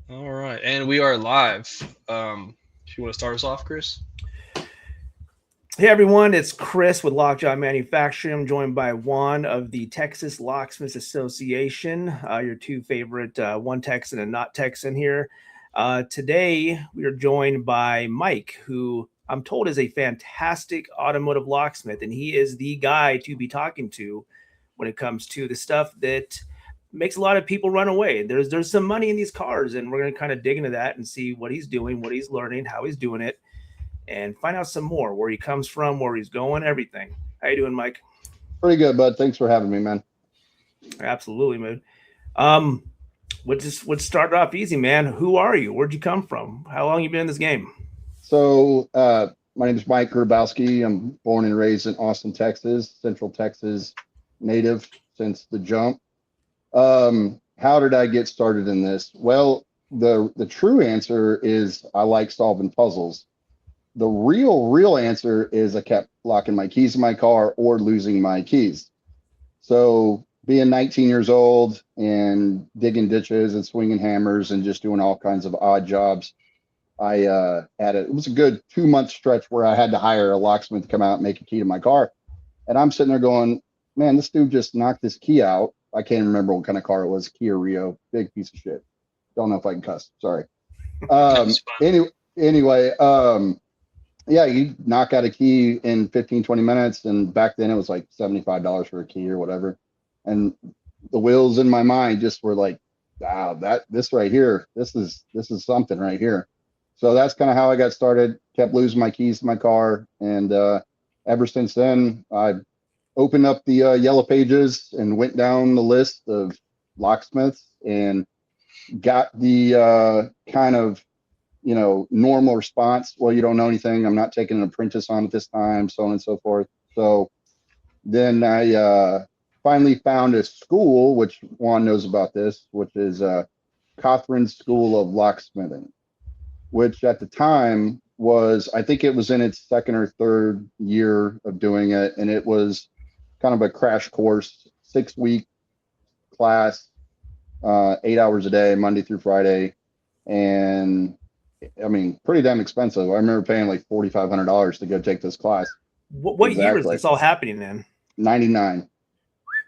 All right, and we are live. If you want to start us off, Chris. Hey everyone, it's Chris with Lockjaw Manufacturing. I'm joined by Juan of the Texas Locksmiths Association, your two favorite one Texan and not Texan here. Today, we are joined by Mike, who I'm told is a fantastic automotive locksmith, and he is the guy to be talking to when it comes to the stuff that makes a lot of people run away. There's some money in these cars, and we're going to kind of dig into that and see what he's doing, what he's learning, how he's doing it, and find out some more where he comes from, where he's going, everything. How you doing, Mike? Pretty good, bud. Thanks for having me, man. Absolutely, man. Um, let's start off easy, man. Who are you? Where'd you come from? How long you been in this game? So, my name is Mike Grobowsky. I'm born and raised in Austin, Texas, Central Texas native since the jump. How did I get started in this? Well, the true answer is I like solving puzzles. The real answer is I kept locking my keys in my car or losing my keys. So being 19 years old and digging ditches and swinging hammers and just doing all kinds of odd jobs, I it was a good 2 month stretch where I had to hire a locksmith to come out and make a key to my car. And I'm sitting there going, man, this dude just knocked this key out. I can't remember what kind of car it was, Kia Rio, big piece of shit. Don't know if I can cuss. Sorry. Um, That's fine. any, anyway, yeah, you knock out a key in 15, 20 minutes. And back then it was like $75 for a key or whatever. And the wheels in my mind just were like, wow, this right here, this is something right here. So that's kind of how I got started. Kept losing my keys to my car. And ever since then, I opened up the yellow pages and went down the list of locksmiths and got the kind of normal response. Well, you don't know anything. I'm not taking an apprentice on at this time, so on and so forth. So then I finally found a school, which Juan knows about this, which is Cothran's School of Locksmithing, which at the time was, I think it was in its second or third year of doing it. And it was kind of a crash course, 6 week class, 8 hours a day, Monday through Friday. And I mean, pretty damn expensive. I remember paying like $4,500 to go take this class. What year is Exactly. this all happening in? 99.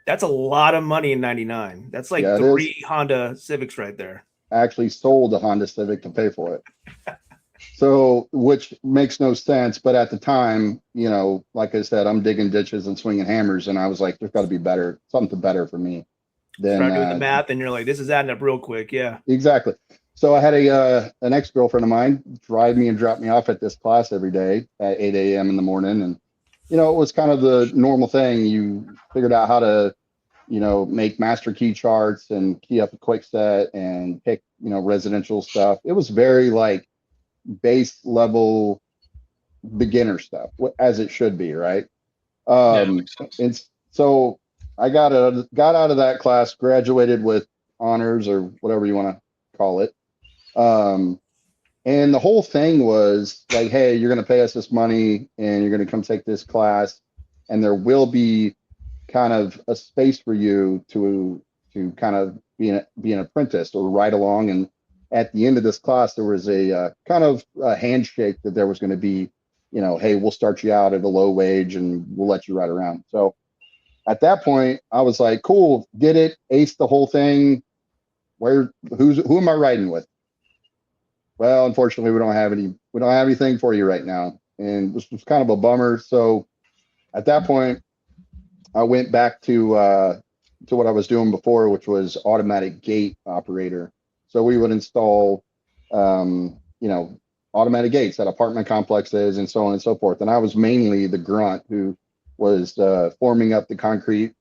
That's a lot of money in '99. That's like Yeah, it is. three Honda Civics right there. I actually sold a Honda Civic to pay for it. So, which makes no sense. But at the time, like I said, I'm digging ditches and swinging hammers. And I was like, there's got to be better, something better for me than Start doing the math, and you're like, this is adding up real quick. Yeah. exactly. So I had an ex girlfriend of mine drive me and drop me off at this class every day at 8 a.m. in the morning, and it was kind of the normal thing. You figured out how to make master key charts and key up a quick set and pick residential stuff. It was very like base level beginner stuff, as it should be, right? Yeah, that Um, makes sense. and so I got out of that class, graduated with honors or whatever you want to call it. Um, and the whole thing was like, hey, you're going to pay us this money and you're going to come take this class, and there will be kind of a space for you to kind of be an apprentice or ride along. And at the end of this class, there was a kind of a handshake that there was going to be, hey, we'll start you out at a low wage and we'll let you ride around. So at that point, I was like, cool, did it, ace the whole thing. Who am I riding with? Well, unfortunately, we don't have anything for you right now. And this was kind of a bummer. So at that point, I went back to what I was doing before, which was automatic gate operator. So we would install, um, you know, automatic gates at apartment complexes and so on and so forth. And I was mainly the grunt who was forming up the concrete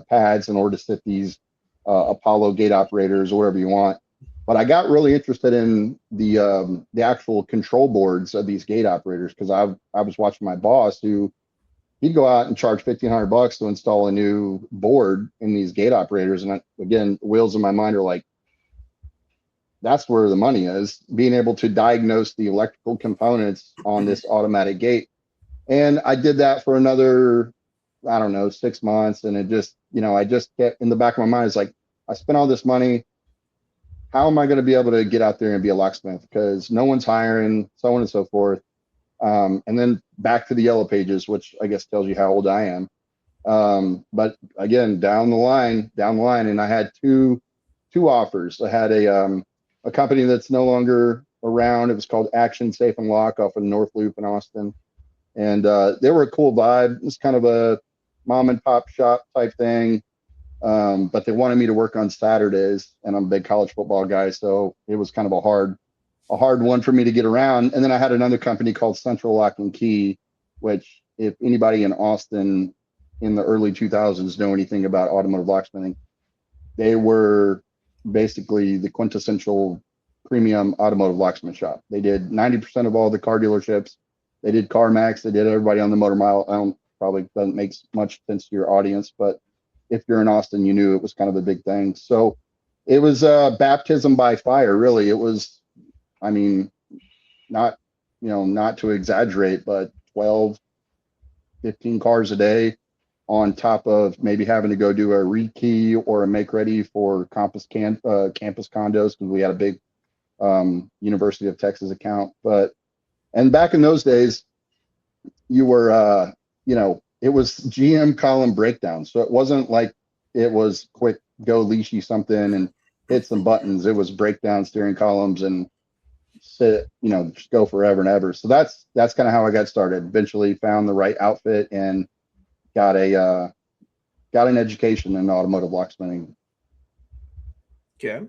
pads in order to sit these Apollo gate operators or whatever you want. But I got really interested in the actual control boards of these gate operators because I was watching my boss who he'd go out and charge $1,500 to install a new board in these gate operators. And again, wheels in my mind are like, that's where the money is, being able to diagnose the electrical components on this automatic gate. And I did that for another, I don't know, 6 months. And it just, I just kept in the back of my mind, it's like, I spent all this money. how am I going to be able to get out there and be a locksmith? Because no one's hiring, so on and so forth. And then back to the yellow pages, which I guess tells you how old I am. But again, down the line, and I had two offers. I had a company that's no longer around. It was called Action Safe and Lock off of North Loop in Austin. And they were a cool vibe. It was kind of a mom and pop shop type thing. But they wanted me to work on Saturdays, and I'm a big college football guy, so it was kind of a hard one for me to get around. And then I had another company called Central Lock and Key, which if anybody in Austin in the early 2000s know anything about automotive locksmithing, they were basically the quintessential premium automotive locksmith shop. They did 90% of all the car dealerships. They did CarMax. They did everybody on the motor mile. Probably doesn't make much sense to your audience, but if you're in Austin, you knew it was kind of a big thing. So it was baptism by fire, really. It was, I mean, not to exaggerate, but 12, 15 cars a day on top of maybe having to go do a rekey or a make ready for campus condos, because we had a big University of Texas account. And back in those days, you were, it was GM column breakdown. So it wasn't like it was quick, go leashy something and hit some buttons. It was breakdown steering columns and sit, just go forever and ever. So that's kind of how I got started. Eventually found the right outfit and got an education in automotive locksmithing. Okay.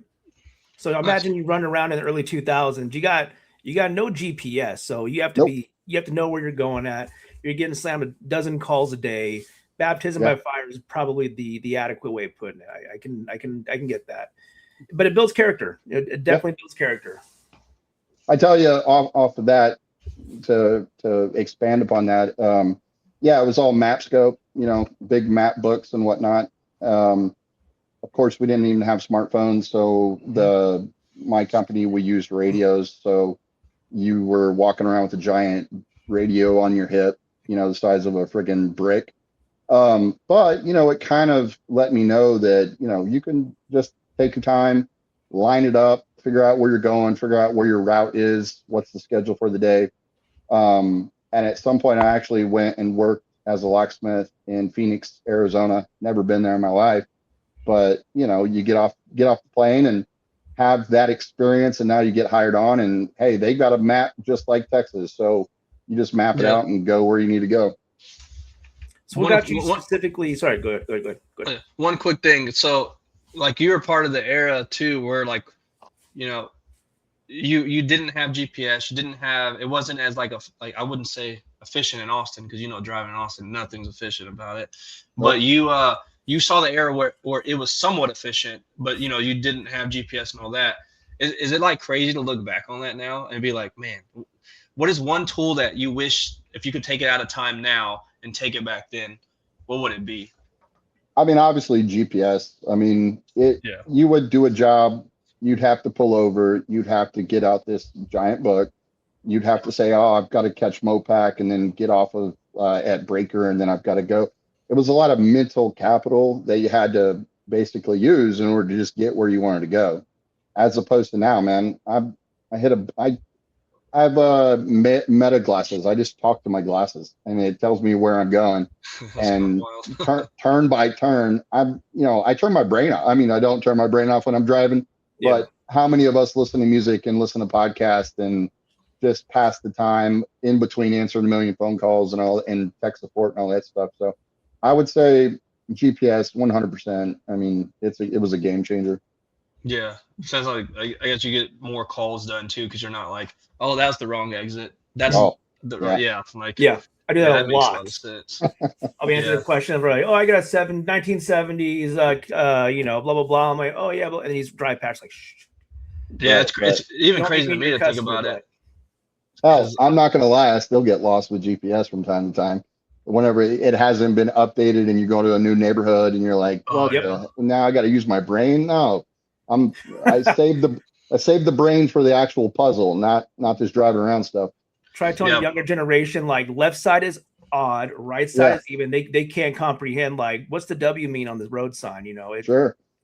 So imagine you run around in the early 2000s. You got no GPS. So you have to you have to know where you're going at. You're getting slammed a dozen calls a day. Baptism by fire is probably the adequate way of putting it. I can get that, but it builds character. It definitely builds character. I tell you off of that, to expand upon that. It was all map scope, big map books and whatnot. Of course, we didn't even have smartphones, so my company, we used radios. So you were walking around with a giant radio on your hip, the size of a friggin' brick. But it kind of let me know that, you can just take your time, line it up, figure out where you're going, figure out where your route is, what's the schedule for the day. And at some point I actually went and worked as a locksmith in Phoenix, Arizona. Never been there in my life, but you get off the plane and have that experience, and now you get hired on, and hey, they got a map just like Texas. So you just map it out and go where you need to go. So what got you specifically? Sorry, go ahead. One quick thing. So, like, you were part of the era too, where you didn't have GPS. You didn't have. It wasn't as like I wouldn't say efficient in Austin, because driving in Austin, nothing's efficient about it. But you saw the era where it was somewhat efficient, but you didn't have GPS and all that. Is it like crazy to look back on that now and be like, man, what is one tool that you wish, if you could take it out of time now and take it back then, what would it be? I mean, obviously GPS. I mean, you would do a job, you'd have to pull over, you'd have to get out this giant book, you'd have to say, oh, I've got to catch Mopac and then get off of at Breaker, and then I've got to go. It was a lot of mental capital that you had to basically use in order to just get where you wanted to go, as opposed to now, man. I have meta glasses. I just talk to my glasses, and it tells me where I'm going. And turn by turn, I turn my brain off. I mean, I don't turn my brain off when I'm driving, but how many of us listen to music and listen to podcasts and just pass the time in between answering a million phone calls and tech support and all that stuff? So I would say GPS 100%. I mean, it was a game changer. Yeah, sounds like I guess you get more calls done too, because you're not like, oh, that's the wrong exit. That's I do that a lot. I'll be answering the question of like, oh, I got a 1970s, blah blah blah. I'm like, oh yeah, and he's dry patch like, shh. Yeah, it's even crazy to me to think about it. Oh, I'm not gonna lie, I still get lost with GPS from time to time. Whenever it hasn't been updated and you go to a new neighborhood and you're like, now I got to use my brain. No, I saved the brain for the actual puzzle, not this driving around stuff. Try telling the younger generation, like, left side is odd, right side is even. They can't comprehend, like, what's the W mean on the road sign? It's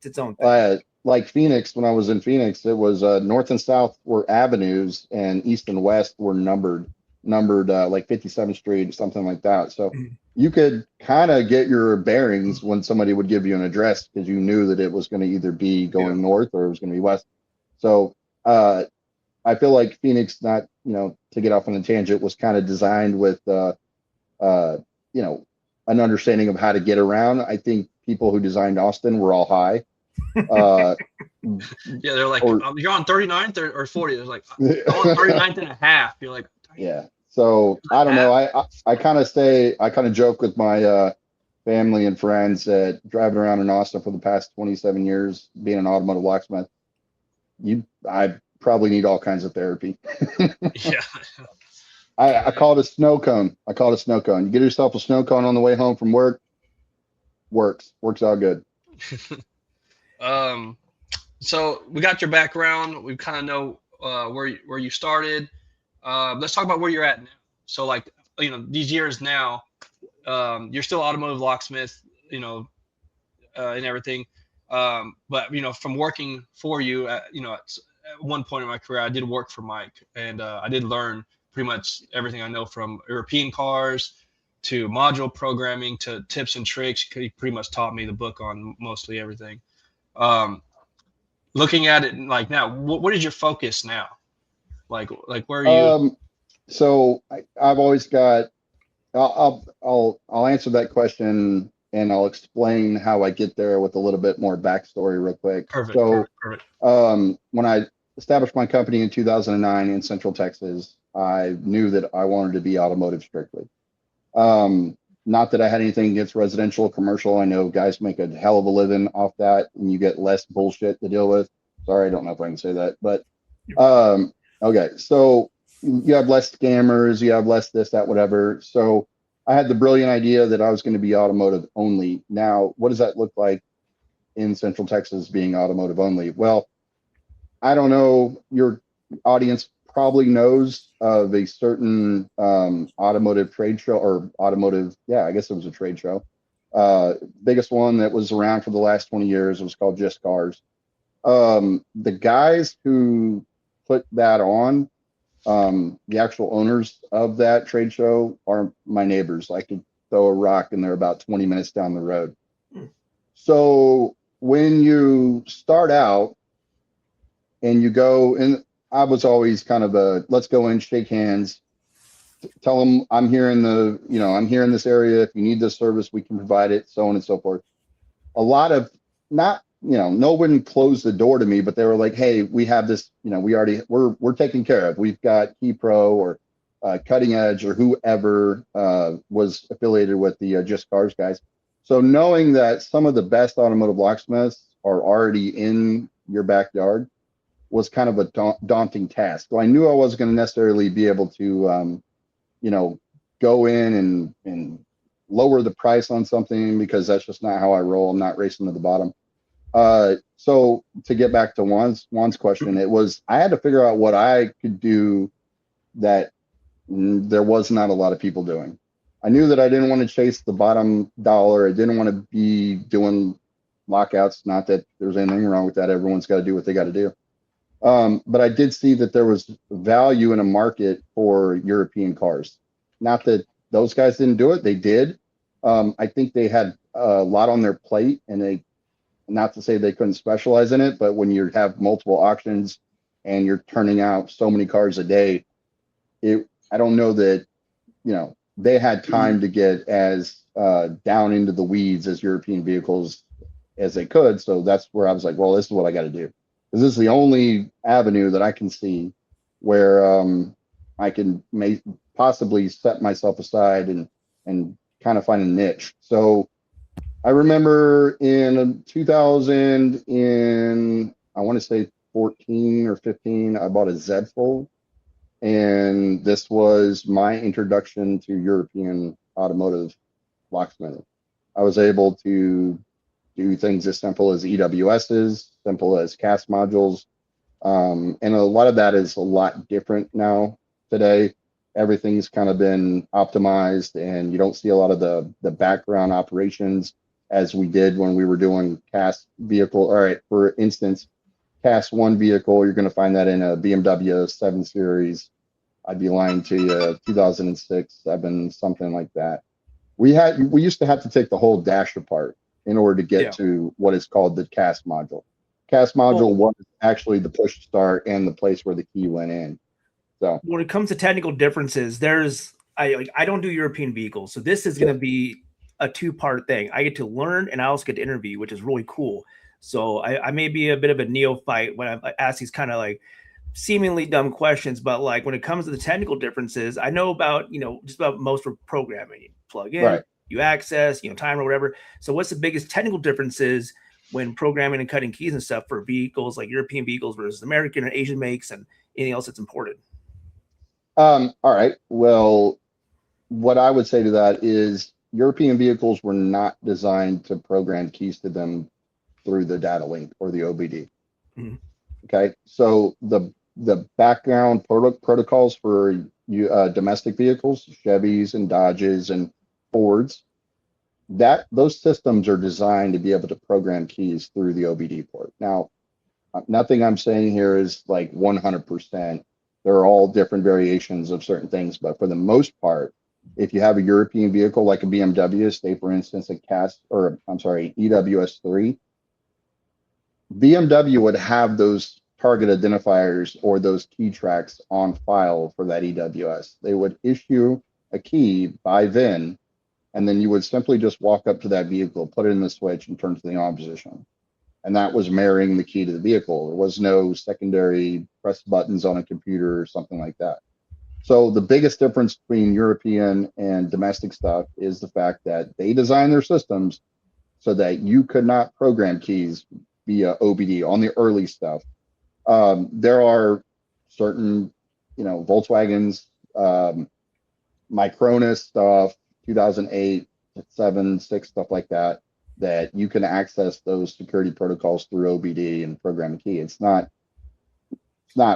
its own thing. like Phoenix, when I was in Phoenix, it was north and south were avenues, and east and west were numbered like 57th Street, something like that. So you could kind of get your bearings when somebody would give you an address because you knew that it was going to either be going north or it was going to be west. So I feel like Phoenix, not, to get off on a tangent, was kind of designed with an understanding of how to get around. I think people who designed Austin were all high. Yeah, they're like, you're on 39th or 40. They're like, I'm on 39th and a half. You're like, yeah. So I don't know. I kind of joke with my family and friends that driving around in Austin for the past 27 years, being an automotive locksmith, I probably need all kinds of therapy. Yeah. I call it a snow cone. You get yourself a snow cone on the way home from work. Works all good. So we got your background. We kind of know where you started. Let's talk about where you're at now. So like, these years now, you're still automotive locksmith, and everything. But from working for you, at one point in my career, I did work for Mike, and I did learn pretty much everything I know, from European cars to module programming to tips and tricks. He pretty much taught me the book on mostly everything. Looking at it like now, what is your focus now? Like where are you? So I've always got. I'll answer that question, and I'll explain how I get there with a little bit more backstory real quick. Perfect. When I established my company in 2009 in Central Texas, I knew that I wanted to be automotive strictly. Not that I had anything against residential, commercial. I know guys make a hell of a living off that, and you get less bullshit to deal with. Sorry, I don't know if I can say that, but okay. So you have less scammers, you have less this, that, whatever. So I had the brilliant idea that I was going to be automotive only. Now, what does that look like in Central Texas being automotive only? Well, I don't know. Your audience probably knows of a certain automotive trade show, or automotive. Yeah, I guess it was a trade show. Biggest one that was around for the last 20 years. It was called Just Cars. The guys who put that on, the actual owners of that trade show, are my neighbors. I could throw a rock and they're about 20 minutes down the road. So when you start out and you go, and I was always kind of let's go in, shake hands, tell them I'm here in this area. If you need this service, we can provide it, so on and so forth. A lot of no one closed the door to me, but they were like, hey, we have this, we're taken care of. We've got Key Pro or Cutting Edge or whoever was affiliated with the Just Cars guys. So knowing that some of the best automotive locksmiths are already in your backyard was kind of a daunting task. So I knew I wasn't going to necessarily be able to, go in and lower the price on something, because that's just not how I roll. I'm not racing to the bottom. So to get back to Juan's question, I had to figure out what I could do that there was not a lot of people doing. I knew that I didn't want to chase the bottom dollar. I didn't want to be doing lockouts. Not that there's anything wrong with that. Everyone's got to do what they got to do. But I did see that there was value in a market for European cars. Not that those guys didn't do it. They did. I think they had a lot on their plate, and not to say they couldn't specialize in it, but when you have multiple auctions and you're turning out so many cars a day, I don't know that, they had time to get as down into the weeds as European vehicles as they could. So that's where I was like, well, this is what I got to do. Because this is the only avenue that I can see where I can possibly set myself aside and kind of find a niche. So I remember in 2000, I want to say 14 or 15, I bought a Z Fold, and this was my introduction to European automotive locksmithing. I was able to do things as simple as EWSs, simple as cast modules, and a lot of that is a lot different now today. Everything's kind of been optimized, and you don't see a lot of the background operations. as we did when we were doing cast vehicle. All right, for instance, cast one vehicle, you're going to find that in a BMW 7 Series. I'd be lying to you, 2006, 7, something like that. We used to have to take the whole dash apart in order to get to what is called the cast module. Cast module was actually the push start and the place where the key went in. So when it comes to technical differences, I don't do European vehicles, so this is going to be a two-part thing. I get to learn and I also get to interview, which is really cool. So I may be a bit of a neophyte when I ask these kind of like seemingly dumb questions, but like when it comes to the technical differences, I know about, just about most of programming. You plug in, you access, timer, whatever. So what's the biggest technical differences when programming and cutting keys and stuff for vehicles like European vehicles versus American or Asian makes and anything else that's imported? All right. Well, what I would say to that is European vehicles were not designed to program keys to them through the data link or the OBD. Mm-hmm. Okay. So the background protocols for domestic vehicles, Chevys and Dodges and Fords, those systems are designed to be able to program keys through the OBD port. Now, nothing I'm saying here is like 100%. There are all different variations of certain things, but for the most part, if you have a European vehicle like a BMW, say for instance EWS3, BMW would have those target identifiers or those key tracks on file for that EWS. They would issue a key by VIN, and then you would simply just walk up to that vehicle, put it in the switch, and turn to the on position. And that was marrying the key to the vehicle. There was no secondary press buttons on a computer or something like that. So the biggest difference between European and domestic stuff is the fact that they design their systems so that you could not program keys via OBD on the early stuff. There are certain, Volkswagens, Micronis stuff, 2008, 7, 6, stuff like that you can access those security protocols through OBD and program a key. It's not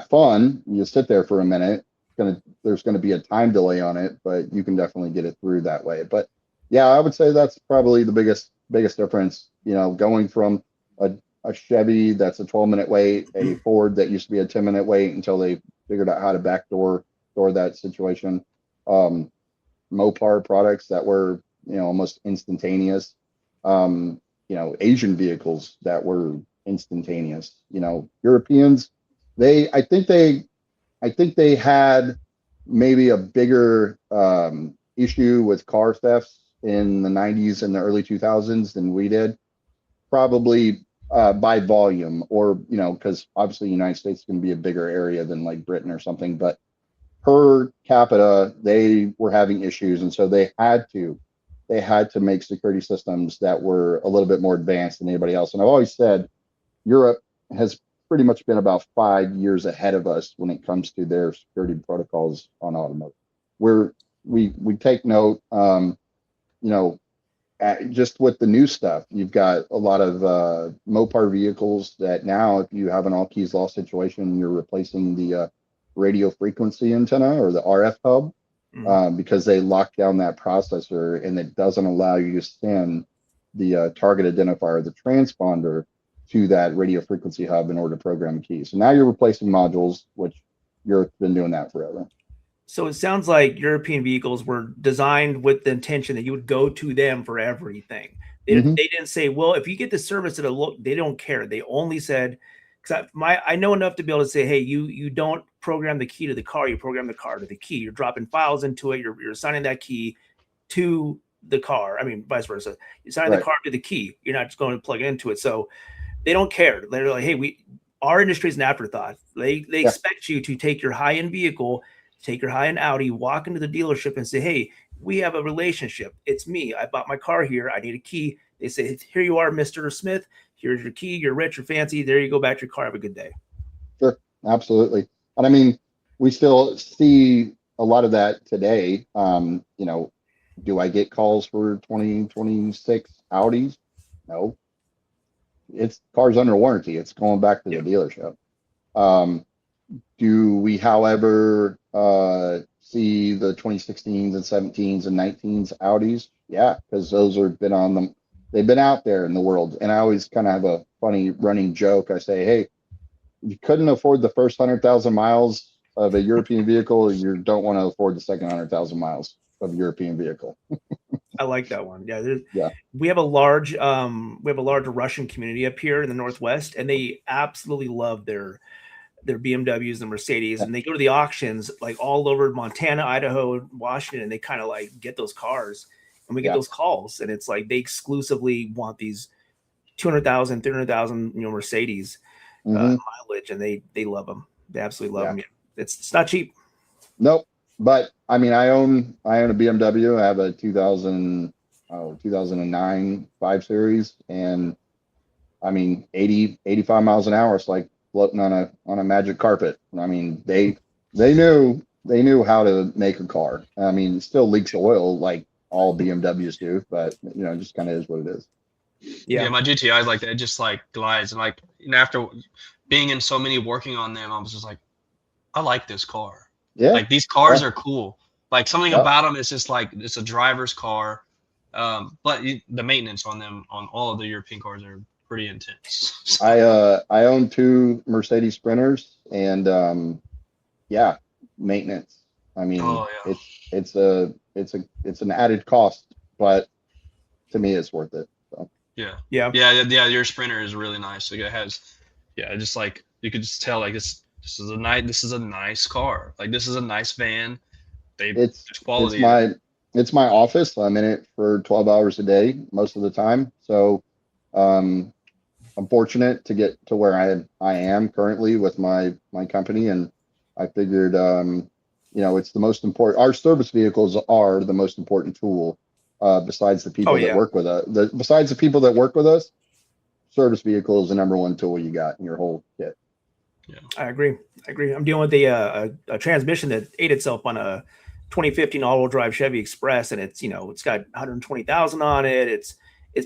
fun. You sit there for a minute. There's going to be a time delay on it, but you can definitely get it through that way. But yeah, I would say that's probably the biggest difference. Going from a Chevy that's a 12-minute wait, a Ford that used to be a 10-minute wait until they figured out how to backdoor that situation. Mopar products that were almost instantaneous. Asian vehicles that were instantaneous. Europeans, I think they had maybe a bigger issue with car thefts in the 90s and the early 2000s than we did, probably by volume, or because obviously the United States is going to be a bigger area than like Britain or something, but per capita they were having issues, and so they had to make security systems that were a little bit more advanced than anybody else. And I've always said Europe has pretty much been about 5 years ahead of us when it comes to their security protocols on automotive. We take note, just with the new stuff, you've got a lot of Mopar vehicles that now, if you have an all keys lost situation, you're replacing the radio frequency antenna or the RF hub. Because they lock down that processor and it doesn't allow you to send the target identifier, the transponder, to that radio frequency hub in order to program a key. So now you're replacing modules, which Europe's been doing that forever. So it sounds like European vehicles were designed with the intention that you would go to them for everything. They didn't say, well, if you get the service at a look, they don't care. They only said, because I know enough to be able to say, hey, you don't program the key to the car, you program the car to the key. You're dropping files into it. You're assigning that key to the car. I mean, vice versa. You're assigning the car to the key. You're not just going to plug it into it. So they don't care. They're like, hey, our industry is an afterthought. They expect you to take your high-end vehicle, take your high-end Audi, walk into the dealership and say, hey, we have a relationship. It's me. I bought my car here. I need a key. They say, here you are, Mr. Smith. Here's your key. You're rich or fancy. There you go. Back to your car. Have a good day. Sure. Absolutely. And I mean, we still see a lot of that today. Do I get calls for 2026 Audis? No. It's cars under warranty. It's going back to the dealership. Do we, however, see the 2016s and 17s and 19s Audis? Yeah, because those have been on they've been out there in the world. And I always kind of have a funny running joke. I say, hey, you couldn't afford the first 100,000 miles of a European vehicle, you don't want to afford the second 100,000 miles of a European vehicle. I like that one. Yeah, Yeah. We have a large Russian community up here in the Northwest, and they absolutely love their BMWs and Mercedes, and they go to the auctions like all over Montana, Idaho, Washington, and they kind of like get those cars, and we get those calls, and it's like they exclusively want these 200,000, 300,000, Mercedes mileage, and they love them. They absolutely love them. It's not cheap. Nope. But I mean, I own a BMW. I have a 2009 5 Series, and I mean 85 miles an hour. It's like floating on a magic carpet. I mean, they knew how to make a car. I mean, it still leaks oil like all BMWs do, but it just kind of is what it is. Yeah, my GTI is like that. It just like glides, and like after being in so many working on them, I was just like, I like this car. Yeah, like these cars are cool. Like something about them is just like it's a driver's car. But the maintenance on them on all of the European cars are pretty intense. So. I own 2 Mercedes Sprinters, and maintenance. I mean, it's an added cost, but to me, it's worth it. So. Yeah. Your Sprinter is really nice. Like it has, just like you could just tell like this is a nice car. Like this is a nice van. It's quality. It's my office. I'm in it for 12 hours a day most of the time. So I'm fortunate to get to where I am currently with my company, and I figured it's the most important. Our service vehicles are the most important tool besides the people that work with us. Besides the people that work with us, service vehicle is the number one tool you got in your whole kit. Yeah, I agree. I'm dealing with a transmission that ate itself on a 2015 all-wheel drive Chevy Express, and it's got 120,000 on it. It's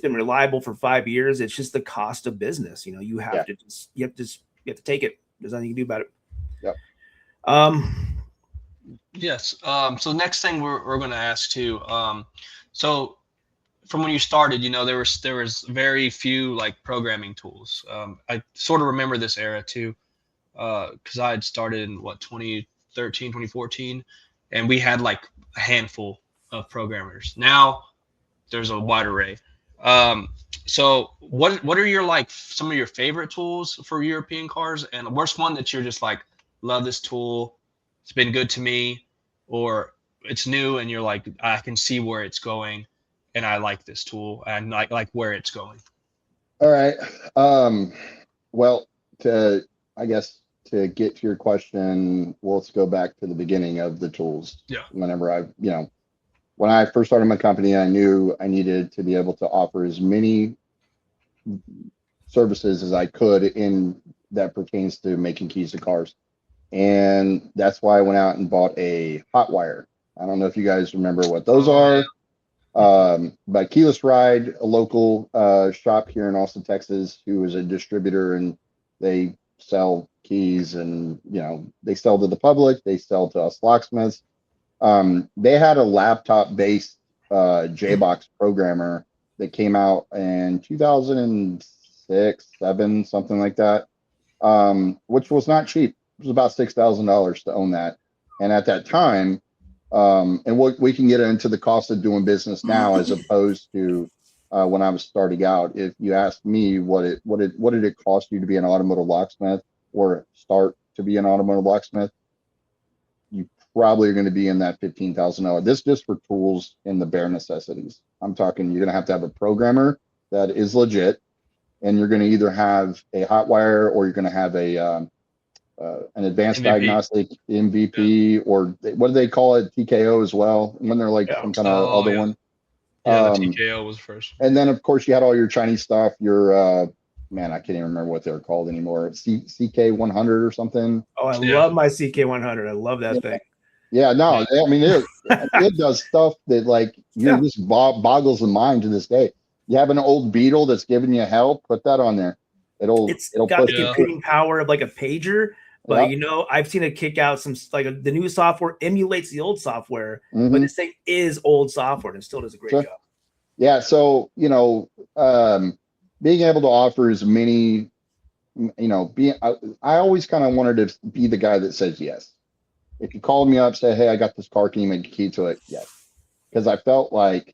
been reliable for 5 years. It's just the cost of business. You have to take it. There's nothing you can do about it. Yep. Yes. So the next thing we're going to ask too. So from when you started, there was very few like programming tools. I sort of remember this era too, because I had started in 2013, 2014, and we had like a handful of programmers. Now there's a wide array. So what are your some of your favorite tools for European cars, and what's one that you're just like, love this tool, it's been good to me, or it's new and you're like, I can see where it's going and I like this tool and like where it's going? All right. Well, to get to your question, let's go back to the beginning of the tools. Yeah. Whenever when I first started my company, I knew I needed to be able to offer as many services as I could in that pertains to making keys to cars. And that's why I went out and bought a hot wire. I don't know if you guys remember what those are. But Keyless Ride, a local shop here in Austin, Texas, who is a distributor, and they sell keys, and they sell to the public, they sell to us locksmiths. They had a laptop-based JBox programmer that came out in 2006, 7, something like that, which was not cheap. It was about $6,000 to own that. And at that time, and we can get into the cost of doing business now as opposed to when I was starting out. If you asked me what did it cost you to be an automotive locksmith or start to be an automotive locksmith, you probably are going to be in that $15,000. This just for tools and the bare necessities. I'm talking you're going to have a programmer that is legit, and you're going to either have a hot wire or you're going to have an advanced MVP. Diagnostic MVP, or what do they call it? TKO as well. When they're like some kind of other one. Yeah, the TKO was first. And then of course you had all your Chinese stuff. Your I can't even remember what they're called anymore. CK100 or something. Oh, I love my CK100. I love that thing. Yeah, no, I mean it does stuff that just boggles the mind to this day. You have an old Beetle that's giving you hell, put that on there. It'll got the computing power of like a pager, but I've seen it kick out some the new software emulates the old software, but this thing is old software and it still does a great job. Yeah. So, being able to offer as many, I always kind of wanted to be the guy that says yes. If you called me up, say, hey, I got this car, can you make a key to it? Yes. Because I felt like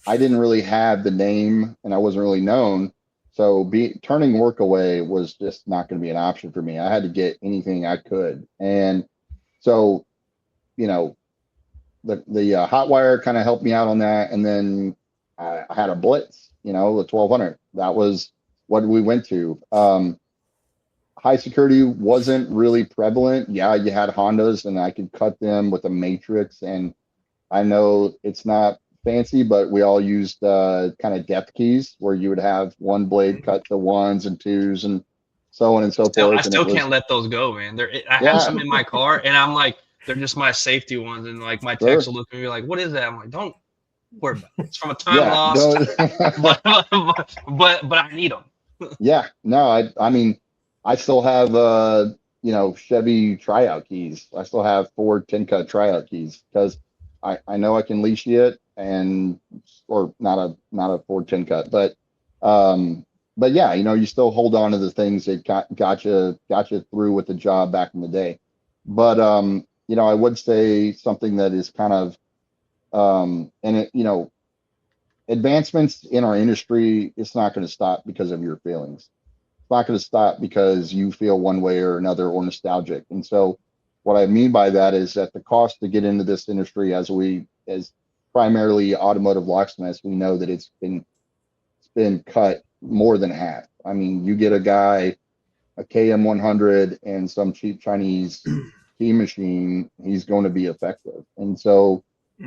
I didn't really have the name and I wasn't really known. So turning work away was just not going to be an option for me. I had to get anything I could. And so, you know, the hot wire kind of helped me out on that. And then I had a blitz, the 1200. That was what we went to. High security wasn't really prevalent. Yeah, you had Hondas and I could cut them with a matrix. And I know it's not fancy, but we all used kind of depth keys where you would have one blade cut to ones and twos and so on and so I forth. And it still was, can't let those go, man. I have yeah, some in my car, and I'm like, they're just my safety ones. And like my techs sure. will look at me like, "What is that?" I'm like, "Don't worry about it. It's from a time Yeah, lost, don't, but I need them." yeah, no, I mean, I still have, Chevy tryout keys. I still have Ford 10 cut tryout keys because I know I can leash it or not a Ford 10 cut, but yeah, you still hold on to the things that got you through with the job back in the day. But, I would say something that is kind of, and advancements in our industry, it's not going to stop because of your feelings. It's not going to stop because you feel one way or another or nostalgic. And so what I mean by that is that the cost to get into this industry as primarily automotive locksmiths, we know that it's been cut more than half. I mean, you get a guy, a KM100 and some cheap Chinese key machine, he's going to be effective. And so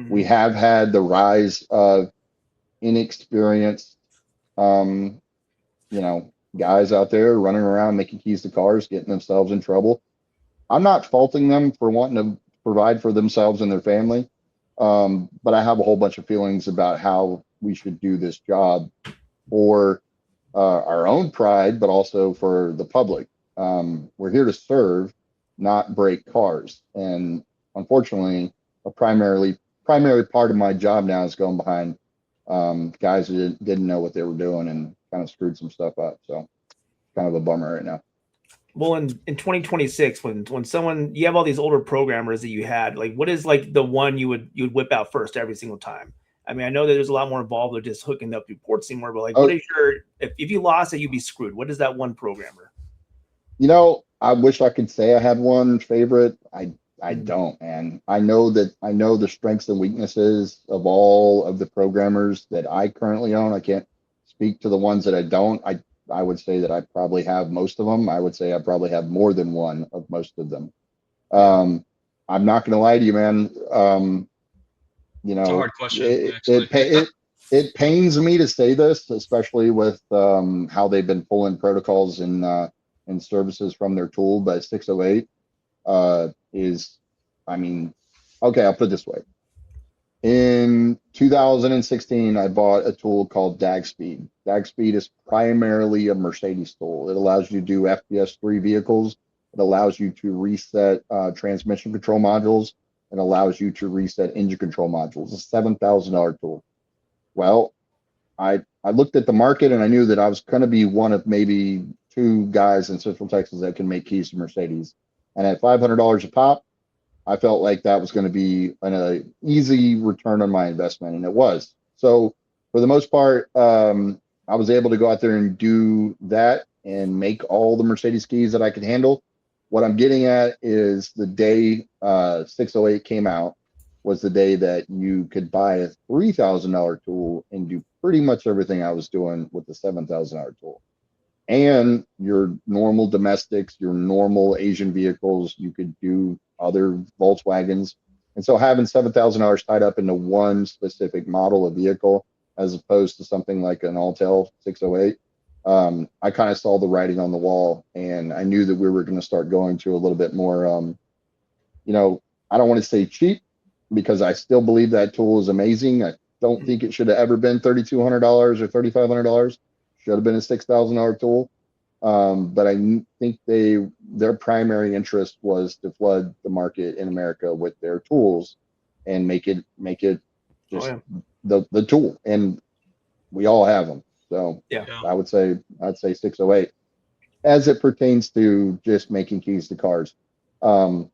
we have had the rise of inexperienced, um, guys out there running around making keys to cars, getting themselves in trouble. I'm not faulting them for wanting to provide for themselves and their family, but I have a whole bunch of feelings about how we should do this job for our own pride, but also for the public. We're here to serve, not break cars. And unfortunately, a primary part of my job now is going behind guys who didn't know what they were doing and kind of screwed some stuff up. So kind of a bummer right now. Well, in 2026, when someone you have all these older programmers that you had, like what is like the one you'd whip out first every single time? I mean, I know that there's a lot more involved with just hooking up your ports anymore, but like, what is if you lost it, you'd be screwed. What is that one programmer? I wish I could say I had one favorite. I don't, man. I know the strengths and weaknesses of all of the programmers that I currently own. I can't speak to the ones that I don't. I would say that I probably have most of them. I would say I probably have more than one of most of them. I'm not going to lie to you, man. It's a hard question, It actually. it pains me to say this, especially with how they've been pulling protocols and services from their tool, but 608 is, I mean, okay, I'll put it this way. In 2016, I bought a tool called DagSpeed. DagSpeed is primarily a Mercedes tool. It allows you to do FPS3 vehicles. It allows you to reset transmission control modules. It allows you to reset engine control modules. It's a $7,000 tool. Well, I looked at the market and I knew that I was going to be one of maybe two guys in Central Texas that can make keys to Mercedes. And at $500 a pop, I felt like that was going to be an easy return on my investment, and it was. So for the most part, I was able to go out there and do that and make all the Mercedes keys that I could handle. What I'm getting at is the day 608 came out was the day that you could buy a $3,000 tool and do pretty much everything I was doing with the $7,000 tool. And your normal domestics, your normal Asian vehicles, you could do other Volkswagens. And so having $7,000 tied up into one specific model of vehicle, as opposed to something like an Altel 608, I kind of saw the writing on the wall, and I knew that we were going to start going to a little bit more, I don't want to say cheap, because I still believe that tool is amazing. I don't think it should have ever been $3,200 or $3,500. Should have been a $6,000 tool. But I think their primary interest was to flood the market in America with their tools and make it just the tool. And we all have them. So Yeah. I'd say 608 as it pertains to just making keys to cars. I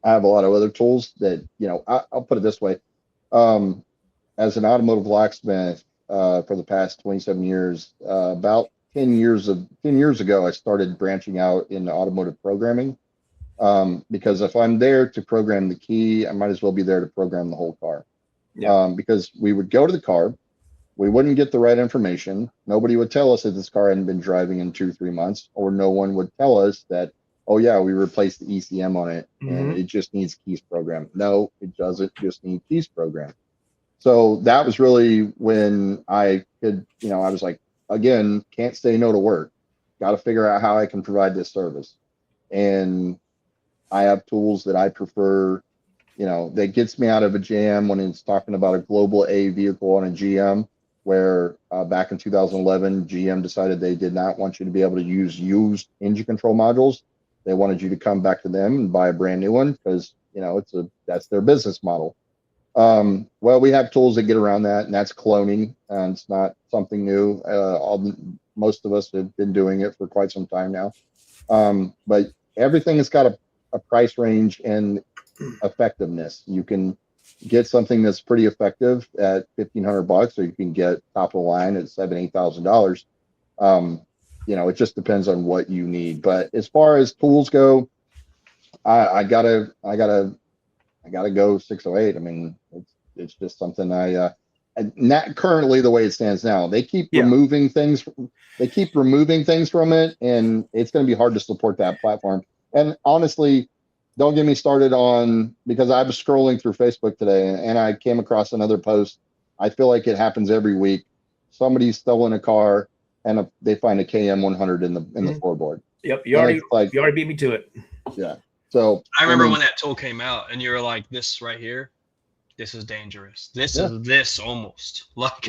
have a lot of other tools that, I'll put it this way. As an automotive locksmith, for the past 27 years, about 10 years ago, I started branching out into automotive programming. Because if I'm there to program the key, I might as well be there to program the whole car. Yeah. Because we would go to the car, we wouldn't get the right information. Nobody would tell us that this car hadn't been driving in 2-3 months, or no one would tell us that, oh yeah, we replaced the ECM on it and it just needs keys programmed. No, it doesn't just need keys programmed. So that was really when I could, I was like, again, can't say no to work. Got to figure out how I can provide this service. And I have tools that I prefer, that gets me out of a jam when it's talking about a global A vehicle on a GM, where back in 2011, GM decided they did not want you to be able to use used engine control modules. They wanted you to come back to them and buy a brand new one because, that's their business model. Well, we have tools that get around that, and that's cloning, and it's not something new. Most of us have been doing it for quite some time now. But everything has got a price range and effectiveness. You can get something that's pretty effective at $1,500, or you can get top of the line at $7,000-8,000. It just depends on what you need. But as far as tools go, I gotta go 608. I mean, it's just something not currently the way it stands now. They keep removing things. They keep removing things from it, and it's going to be hard to support that platform. And honestly, don't get me started on, because I was scrolling through Facebook today and I came across another post. I feel like it happens every week. Somebody's stolen a car and they find a KM100 in the floorboard. Yep, you already beat me to it. Yeah. So I remember when that tool came out, and you were like, "This right here, this is dangerous. This is this almost like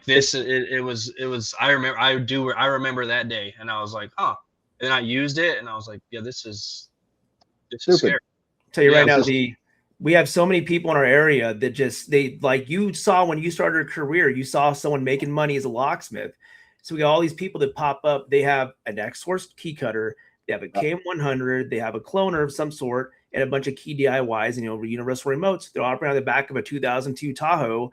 this." It was. I remember that day, and I was like, "Huh." And I used it, and I was like, "Yeah, this is scary." I'll tell you right now, we have so many people in our area that they like, you saw when you started a career, you saw someone making money as a locksmith. So we got all these people that pop up. They have an X-Source key cutter. They have a KM100. They have a cloner of some sort and a bunch of key DIYs and, universal remotes. They're operating on the back of a 2002 Tahoe.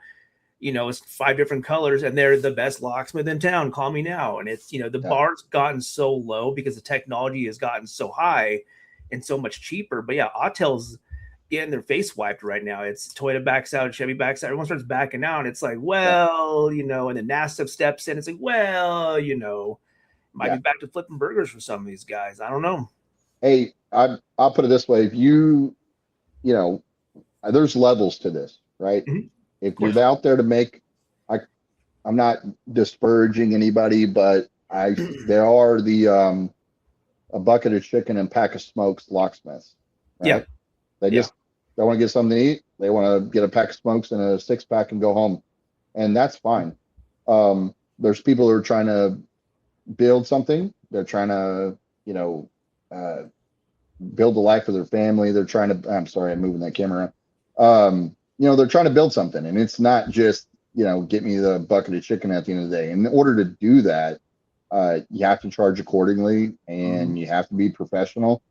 It's 5 different colors, and they're the best locksmith in town. Call me now. And it's, the bar's gotten so low because the technology has gotten so high and so much cheaper. But yeah, Autel's getting their face wiped right now. It's Toyota backs out, Chevy backs out. Everyone starts backing out. It's like, well, and then NASA steps in. It's like, well, might be back to flipping burgers for some of these guys. I don't know. Hey, I'll put it this way. If there's levels to this, right? Mm-hmm. If you're out there to make, I'm not disparaging anybody, but there are the a bucket of chicken and pack of smokes locksmiths. Right? Yeah. They want to get something to eat. They want to get a pack of smokes and a 6-pack and go home. And that's fine. There's people who are trying to build something. They're trying to, build a life for their family. They're trying to, I'm sorry, I'm moving that camera. They're trying to build something, and it's not just, get me the bucket of chicken at the end of the day. And in order to do that, you have to charge accordingly, and you have to be professional.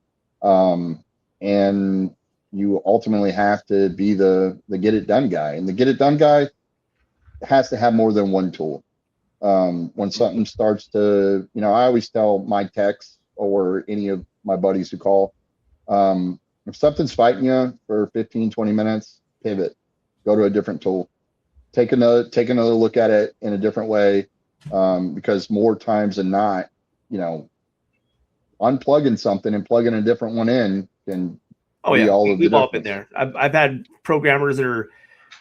And you ultimately have to be the get it done guy, and the get it done guy has to have more than one tool. When something starts to, I always tell my techs or any of my buddies who call, if something's fighting you for 15-20 minutes, pivot, go to a different tool, take another look at it in a different way, because more times than not, unplugging something and plugging a different one in can be all of the difference. We've all been there. I've had programmers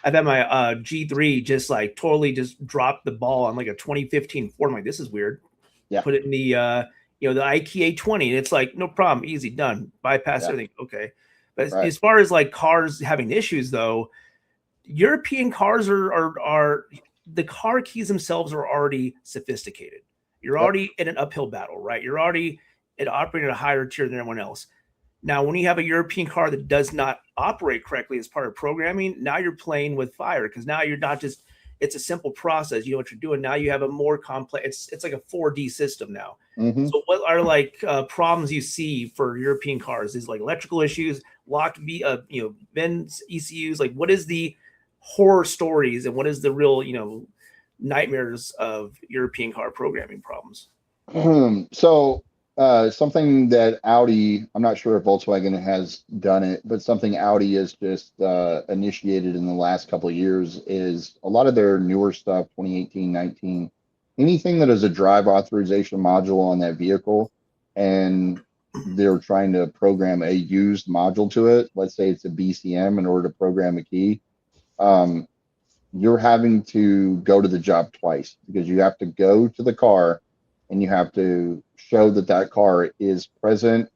I've had my G3 just like totally just drop the ball on like a 2015 Ford. I'm like, this is weird. Yeah. Put it in the the IKEA 20, and it's like, no problem, easy, done, bypass everything. Okay. But as far as like cars having issues though, European cars are the car keys themselves are already sophisticated. You're already in an uphill battle, right? You're already operating at a higher tier than everyone else. Now, when you have a European car that does not operate correctly as part of programming, now you're playing with fire, because now you're not just, it's a simple process. You know what you're doing. Now you have a more complex, it's like a 4D system now. Mm-hmm. So what are like problems you see for European cars? Is like electrical issues, locked VINs, ECUs? Like what is the horror stories and what is the real, nightmares of European car programming problems? So something that Audi, I'm not sure if Volkswagen has done it, but something Audi has just initiated in the last couple of years is a lot of their newer stuff, 2018, 19, anything that is a drive authorization module on that vehicle, and they're trying to program a used module to it. Let's say it's a BCM in order to program a key. You're having to go to the job twice because you have to go to the car and you have to show that that car is present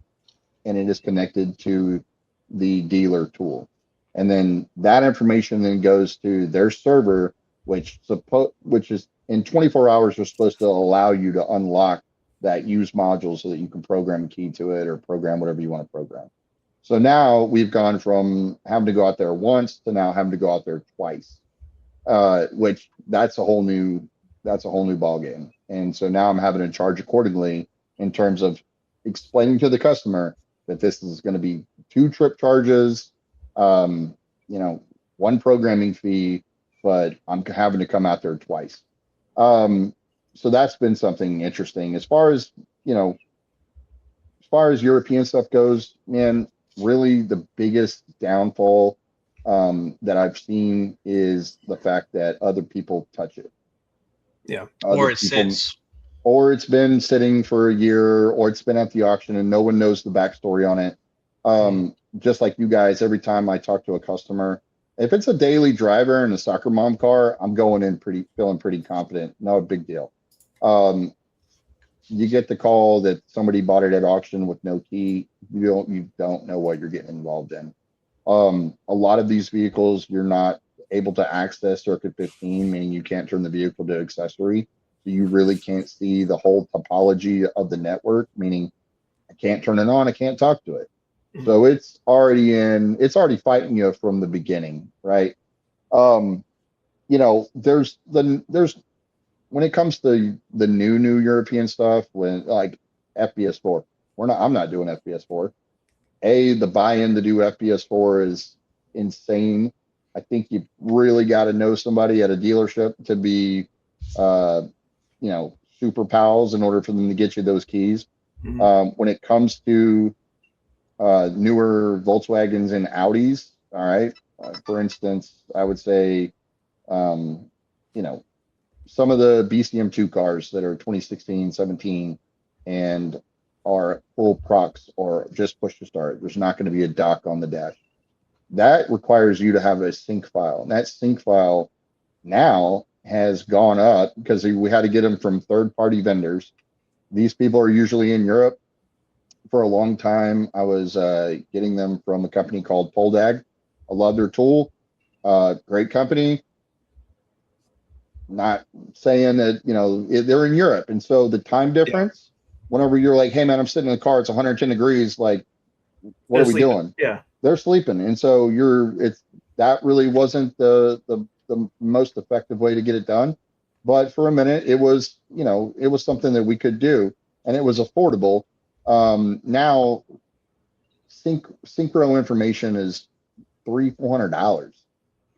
and it is connected to the dealer tool. And then that information then goes to their server, which is in 24 hours, are supposed to allow you to unlock that used module so that you can program a key to it or program whatever you want to program. So now we've gone from having to go out there once to now having to go out there twice, which that's a whole new ball game. And so now I'm having to charge accordingly in terms of explaining to the customer that this is going to be 2 trip charges, one programming fee, but I'm having to come out there twice. So that's been something interesting. As far as European stuff goes, man, really the biggest downfall that I've seen is the fact that other people touch it. Yeah. Or it sits. Or it's been sitting for a year, or it's been at the auction and no one knows the backstory on it. Just like you guys, every time I talk to a customer, if it's a daily driver and a soccer mom car, I'm going in feeling pretty confident. No big deal. You get the call that somebody bought it at auction with no key. You don't know what you're getting involved in. A lot of these vehicles, you're not able to access circuit 15, meaning you can't turn the vehicle to accessory. So you really can't see the whole topology of the network, meaning I can't turn it on, I can't talk to it. So it's already fighting you from the beginning, right? There's when it comes to the new European stuff, when like FPS4, I'm not doing FPS4. The buy-in to do FPS4 is insane. I think you really got to know somebody at a dealership to be, super pals in order for them to get you those keys. When it comes to newer Volkswagens and Audis, all right. For instance, I would say, some of the BCM2 cars that are 2016, 17, and are full procs or just push to start. There's not going to be a dock on the dash. That requires you to have a sync file. And that sync file now has gone up because we had to get them from third-party vendors. These people are usually in Europe. For a long time, I was getting them from a company called Poldag. I love their tool. Great company. Not saying that, they're in Europe. And so the time difference, whenever you're like, hey, man, I'm sitting in the car, it's 110 degrees. Like, what are we doing? Yeah. They're sleeping. And so that really wasn't the most effective way to get it done. But for a minute, it was something that we could do and it was affordable. Now synchro information is $300-$400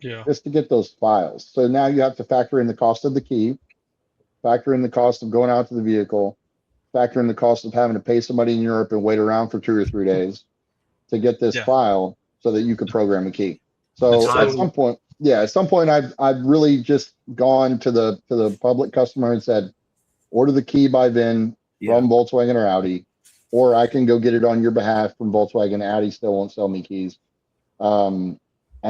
just to get those files. So now you have to factor in the cost of the key, factor in the cost of going out to the vehicle, factor in the cost of having to pay somebody in Europe and wait around for 2 or 3 days to get this file so that you can program a key. So at some point, I've really just gone to the public customer and said, order the key by VIN from Volkswagen or Audi, or I can go get it on your behalf from Volkswagen. Audi still won't sell me keys. And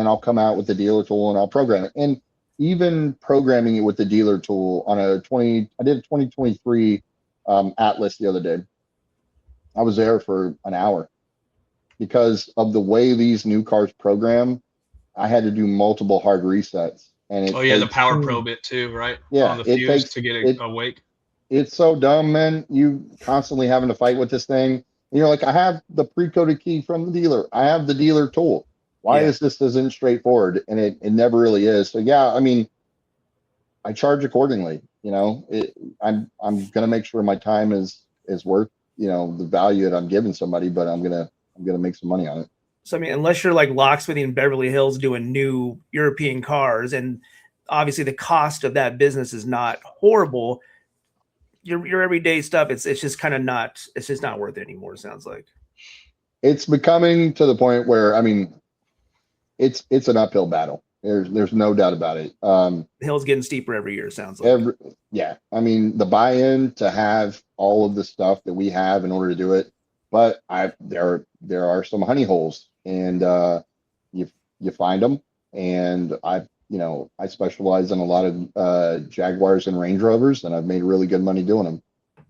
I'll come out with the dealer tool and I'll program it. And even programming it with the dealer tool on I did a 2023 Atlas the other day. I was there for an hour because of the way these new cars program. I had to do multiple hard resets. And the power probe it too, right? Yeah, on the fuse to get it awake. It's so dumb, man. You constantly having to fight with this thing. And you're like, I have the pre-coded key from the dealer. I have the dealer tool. Why is this isn't straightforward? And it never really is. So yeah, I mean, I charge accordingly. You know, I'm gonna make sure my time is worth, you know, the value that I'm giving somebody, but I'm gonna make some money on it. So I mean, unless you're like locksmithing in Beverly Hills doing new European cars, and obviously the cost of that business is not horrible, your everyday stuff, it's just kind of not, it's just not worth it anymore, it sounds like. It's becoming to the point where, I mean, it's an uphill battle. There's no doubt about it. The hill's getting steeper every year, it sounds like. Yeah, I mean, the buy-in to have all of the stuff that we have in order to do it, but there are some honey holes, and you find them, and I specialize in a lot of Jaguars and Range Rovers, and I've made really good money doing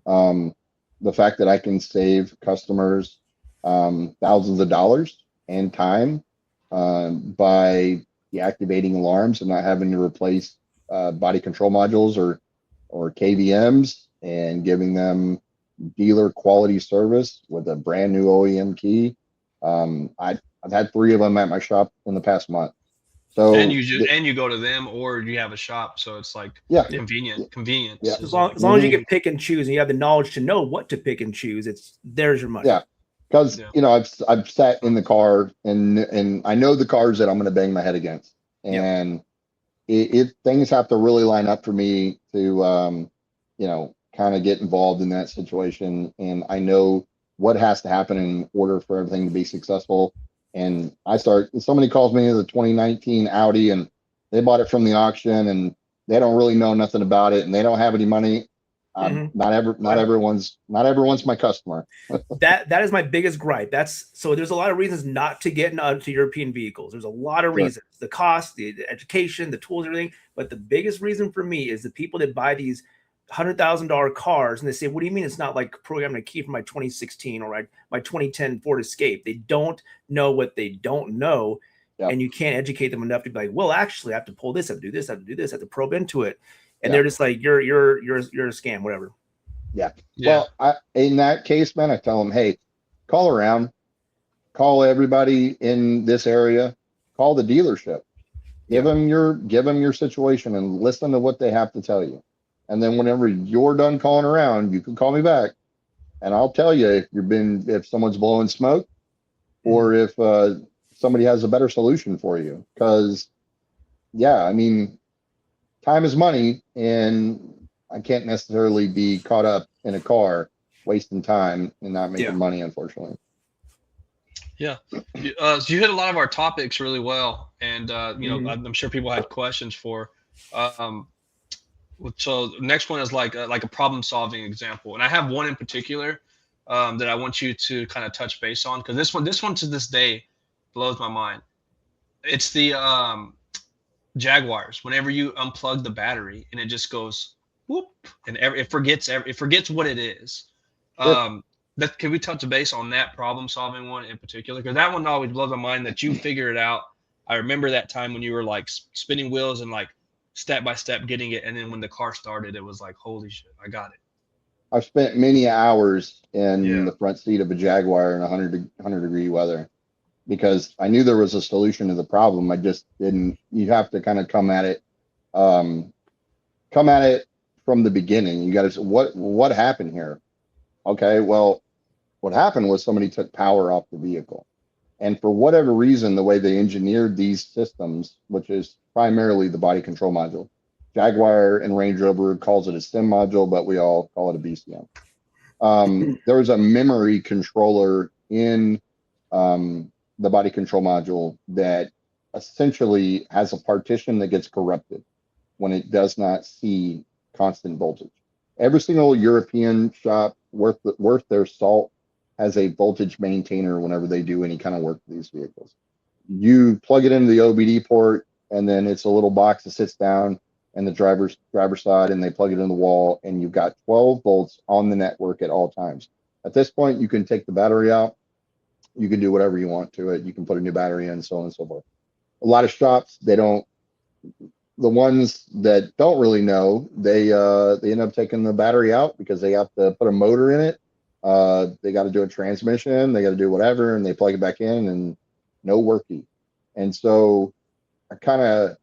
them. The fact that I can save customers thousands of dollars and time by deactivating alarms and not having to replace body control modules or KVMs, and giving them dealer quality service with a brand new OEM key. I've had 3 of them at my shop in the past month. So and you go to them, or you have a shop, so it's like convenient. Yeah. As long as you can pick and choose, and you have the knowledge to know what to pick and choose, there's your money. Yeah, because you know, I've sat in the car and I know the cars that I'm going to bang my head against, and it things have to really line up for me to you know, kind of get involved in that situation, and I know what has to happen in order for everything to be successful. And somebody calls me the 2019 Audi, and they bought it from the auction, and they don't really know nothing about it, and they don't have any money. Not everyone's my customer. That is my biggest gripe. So there's a lot of reasons not to get into European vehicles. There's a lot of reasons: the cost, the education, the tools, everything. But the biggest reason for me is the people that buy these $100,000 cars, and they say, "What do you mean it's not like programming a key for my 2016 or my 2010 Ford Escape?" They don't know what they don't know, and you can't educate them enough to be like, "Well, actually, I have to pull this, I have to do this, I have to do this, I have to probe into it," and they're just like, "You're a scam, whatever." Yeah. Well, in that case, man, I tell them, hey, call around, call everybody in this area, call the dealership, give them your situation, and listen to what they have to tell you. And then whenever you're done calling around, you can call me back, and I'll tell you if someone's blowing smoke, or if somebody has a better solution for you. Because, I mean, time is money, and I can't necessarily be caught up in a car wasting time and not making money, unfortunately. Yeah. So you hit a lot of our topics really well, and you know, I'm sure people had questions for. So next one is like a problem solving example, and I have one in particular that I want you to kind of touch base on, because this one to this day blows my mind. It's the Jaguars. Whenever you unplug the battery and it just goes whoop, and it forgets what it is. Can we touch base on that problem solving one in particular? Because that one always blows my mind that you figure it out. I remember that time when you were like spinning wheels and like step by step getting it, and then when the car started, it was like, holy shit, I got it. I've spent many hours in the front seat of a Jaguar in 100 degree weather, because I knew there was a solution to the problem. I just didn't. You have to kind of come at it from the beginning. You got to say, what happened here? Okay, well, what happened was somebody took power off the vehicle, and for whatever reason, the way they engineered these systems, which is primarily the body control module, Jaguar and Range Rover calls it a SIM module, but we all call it a BCM. There's a memory controller in the body control module that essentially has a partition that gets corrupted when it does not see constant voltage. Every single European shop worth their salt has a voltage maintainer whenever they do any kind of work with these vehicles. You plug it into the OBD port, and then it's a little box that sits down and the driver's side, and they plug it in the wall, and you've got 12 volts on the network at all times. At this point, you can take the battery out. You can do whatever you want to it. You can put a new battery in, so on and so forth. A lot of shops, they don't. The ones that don't really know, they end up taking the battery out because they have to put a motor in it. They got to do a transmission. They got to do whatever, and they plug it back in, and no worky. And so I kind of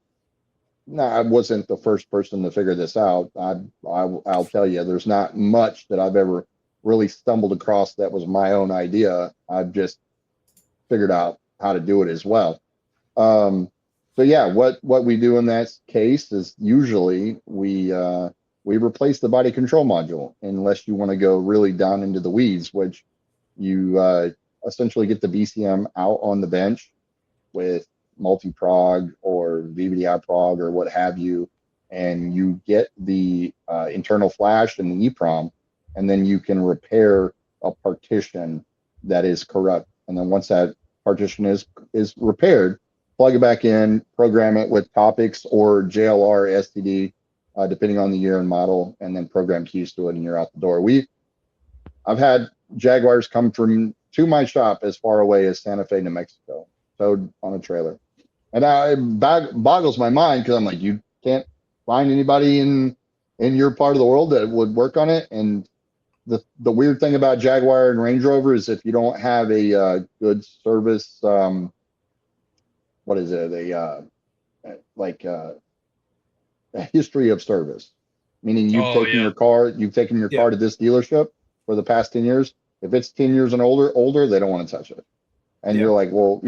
no, I wasn't the first person to figure this out. I'll tell you, there's not much that I've ever really stumbled across that was my own idea. I've just figured out how to do it as well. So yeah, what we do in that case is usually we replace the body control module unless you want to go really down into the weeds, which you essentially get the BCM out on the bench with multi-prog or VVDI prog or what have you, and you get the internal flash and the EEPROM, and then you can repair a partition that is corrupt. And then once that partition is repaired, plug it back in, program it with Topics or JLR STD, depending on the year and model, and then program keys to it, and you're out the door. I've had Jaguars come to my shop as far away as Santa Fe, New Mexico, towed on a trailer. And it boggles my mind because I'm like, you can't find anybody in your part of the world that would work on it. And the weird thing about Jaguar and Range Rover is if you don't have a good service, what is it? A history of service, meaning you've taken your car to this dealership for the past 10 years. If it's 10 years and older, they don't want to touch it. And you're like, well,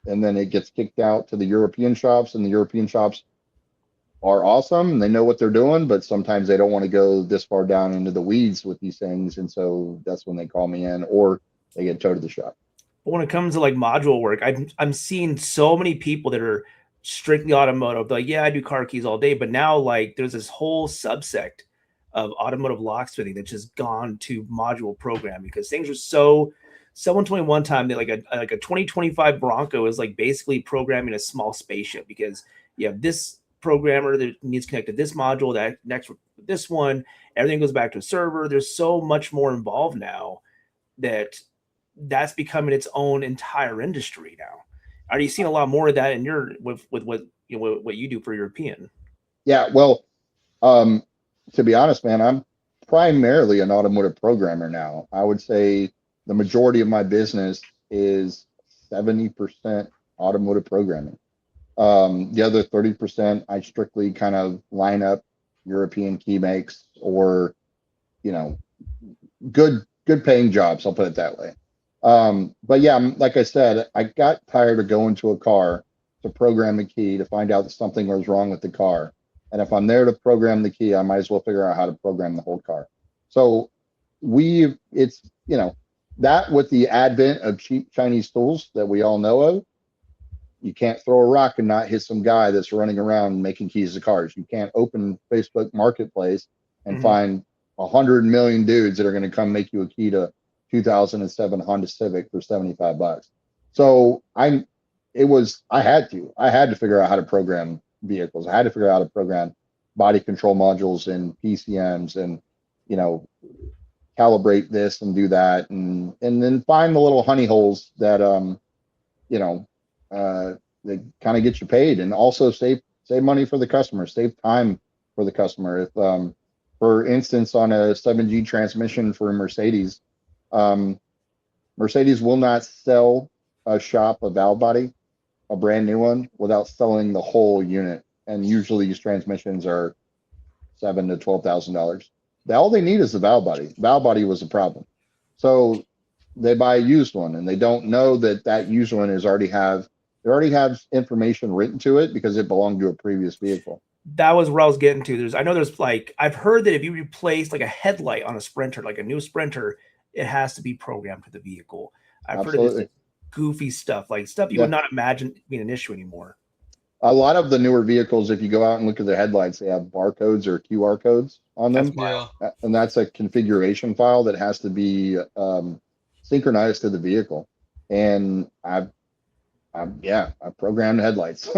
and then it gets kicked out to the European shops, and the European shops are awesome and they know what they're doing, but sometimes they don't want to go this far down into the weeds with these things. And so that's when they call me in, or they get towed to the shop. But when it comes to like module work, I'm seeing so many people that are strictly automotive. Like, yeah, I do car keys all day, but now like there's this whole subsect of automotive locksmithing that's just gone to module programming because things are so. Someone told me one time that like a 2025 Bronco is like basically programming a small spaceship because you have this programmer that needs to connect to this module, that next with this one, everything goes back to a server. There's so much more involved now that's becoming its own entire industry now. Are you seeing a lot more of that in your with what what you do for European? Yeah, well, to be honest, man, I'm primarily an automotive programmer now. I would say the majority of my business is 70% automotive programming. The other 30%, I strictly kind of line up European key makes or, good paying jobs. I'll put it that way. But yeah, like I said, I got tired of going to a car to program the key to find out that something was wrong with the car. And if I'm there to program the key, I might as well figure out how to program the whole car. So that with the advent of cheap Chinese tools that we all know of, you can't throw a rock and not hit some guy that's running around making keys to cars. You can't open Facebook Marketplace and find 100 million dudes that are going to come make you a key to 2007 Honda Civic for $75. So I had to figure out how to program vehicles. I had to figure out how to program body control modules and PCMs and, calibrate this and do that. And then find the little honey holes that, they kind of get you paid and also save money for the customer, save time for the customer. If, for instance, on a 7G transmission for Mercedes, Mercedes will not sell a shop a valve body, a brand new one, without selling the whole unit. And usually these transmissions are $7,000 to $12,000. All they need is the valve body. Valve body was a problem. So they buy a used one and they don't know that used one already have information written to it because it belonged to a previous vehicle. That was where I was getting to. There's like, I've heard that if you replace like a headlight on a Sprinter, like a new Sprinter, it has to be programmed to the vehicle. I've heard of this goofy stuff, like stuff you would not imagine being an issue anymore. A lot of the newer vehicles, if you go out and look at the headlights, they have barcodes or QR codes on them. And that's a configuration file that has to be synchronized to the vehicle. And I programmed headlights.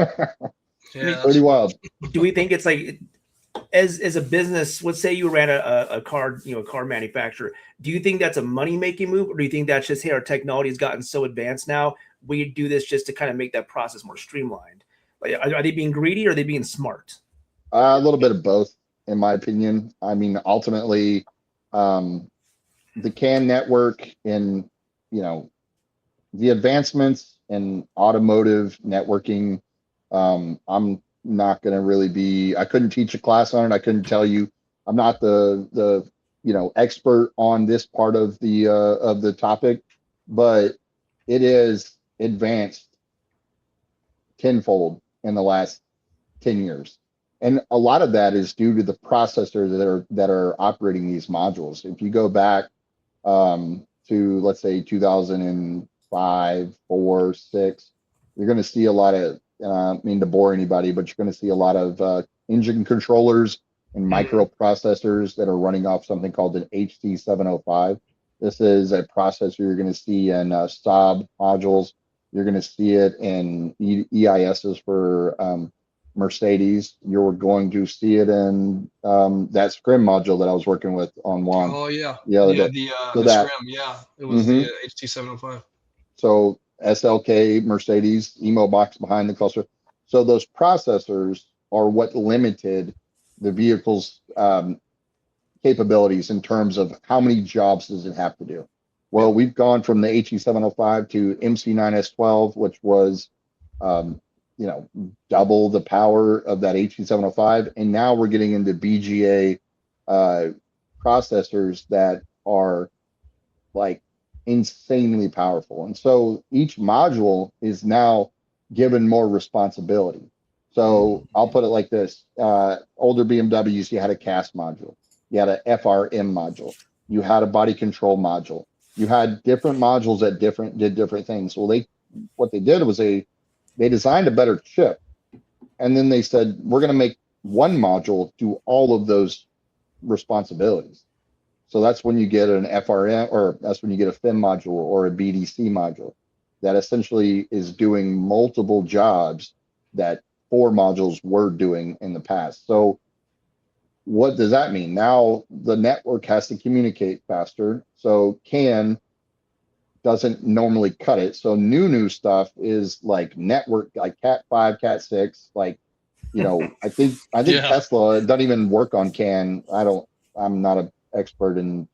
Yeah, pretty wild. Do we think it's like, as a business, let's say you ran a car, car manufacturer, do you think that's a money-making move, or do you think that's just, hey, our technology has gotten so advanced now, we do this just to kind of make that process more streamlined? Like, are they being greedy or are they being smart? A little bit of both, in my opinion. I mean, ultimately, the CAN network and, the advancements in automotive networking, I'm not going to really be, I couldn't teach a class on it. I couldn't tell you, I'm not the expert on this part of the topic, but it is advanced tenfold in the last 10 years. And a lot of that is due to the processors that are operating these modules. If you go back to, let's say, 2005, 4, 6, you're going to see a lot of, I don't mean to bore anybody, but you're going to see a lot of engine controllers and microprocessors that are running off something called an HT705. This is a processor you're going to see in Saab modules. You're going to see it in EISs for Mercedes. You're going to see it in that scrim module that I was working with on one. Oh yeah, the other day. The scrim, yeah, it was the HT705. So SLK, Mercedes, emo box behind the cluster. So those processors are what limited the vehicle's capabilities in terms of how many jobs does it have to do. Well, we've gone from the HE705 to MC9S12, which was, double the power of that HE705. And now we're getting into BGA processors that are like insanely powerful. And so each module is now given more responsibility. So I'll put it like this. Older BMWs, you had a CAS module. You had a FRM module. You had a body control module. You had different modules that did different things. Well, what they did was they designed a better chip. And then they said, we're going to make one module do all of those responsibilities. So that's when you get an FRM, or that's when you get a FIM module or a BDC module that essentially is doing multiple jobs that 4 modules were doing in the past. So what does that mean? Now the network has to communicate faster. So CAN doesn't normally cut it. So new stuff is like network, like Cat 5, Cat 6, like, I think Tesla doesn't even work on CAN. I'm not an expert in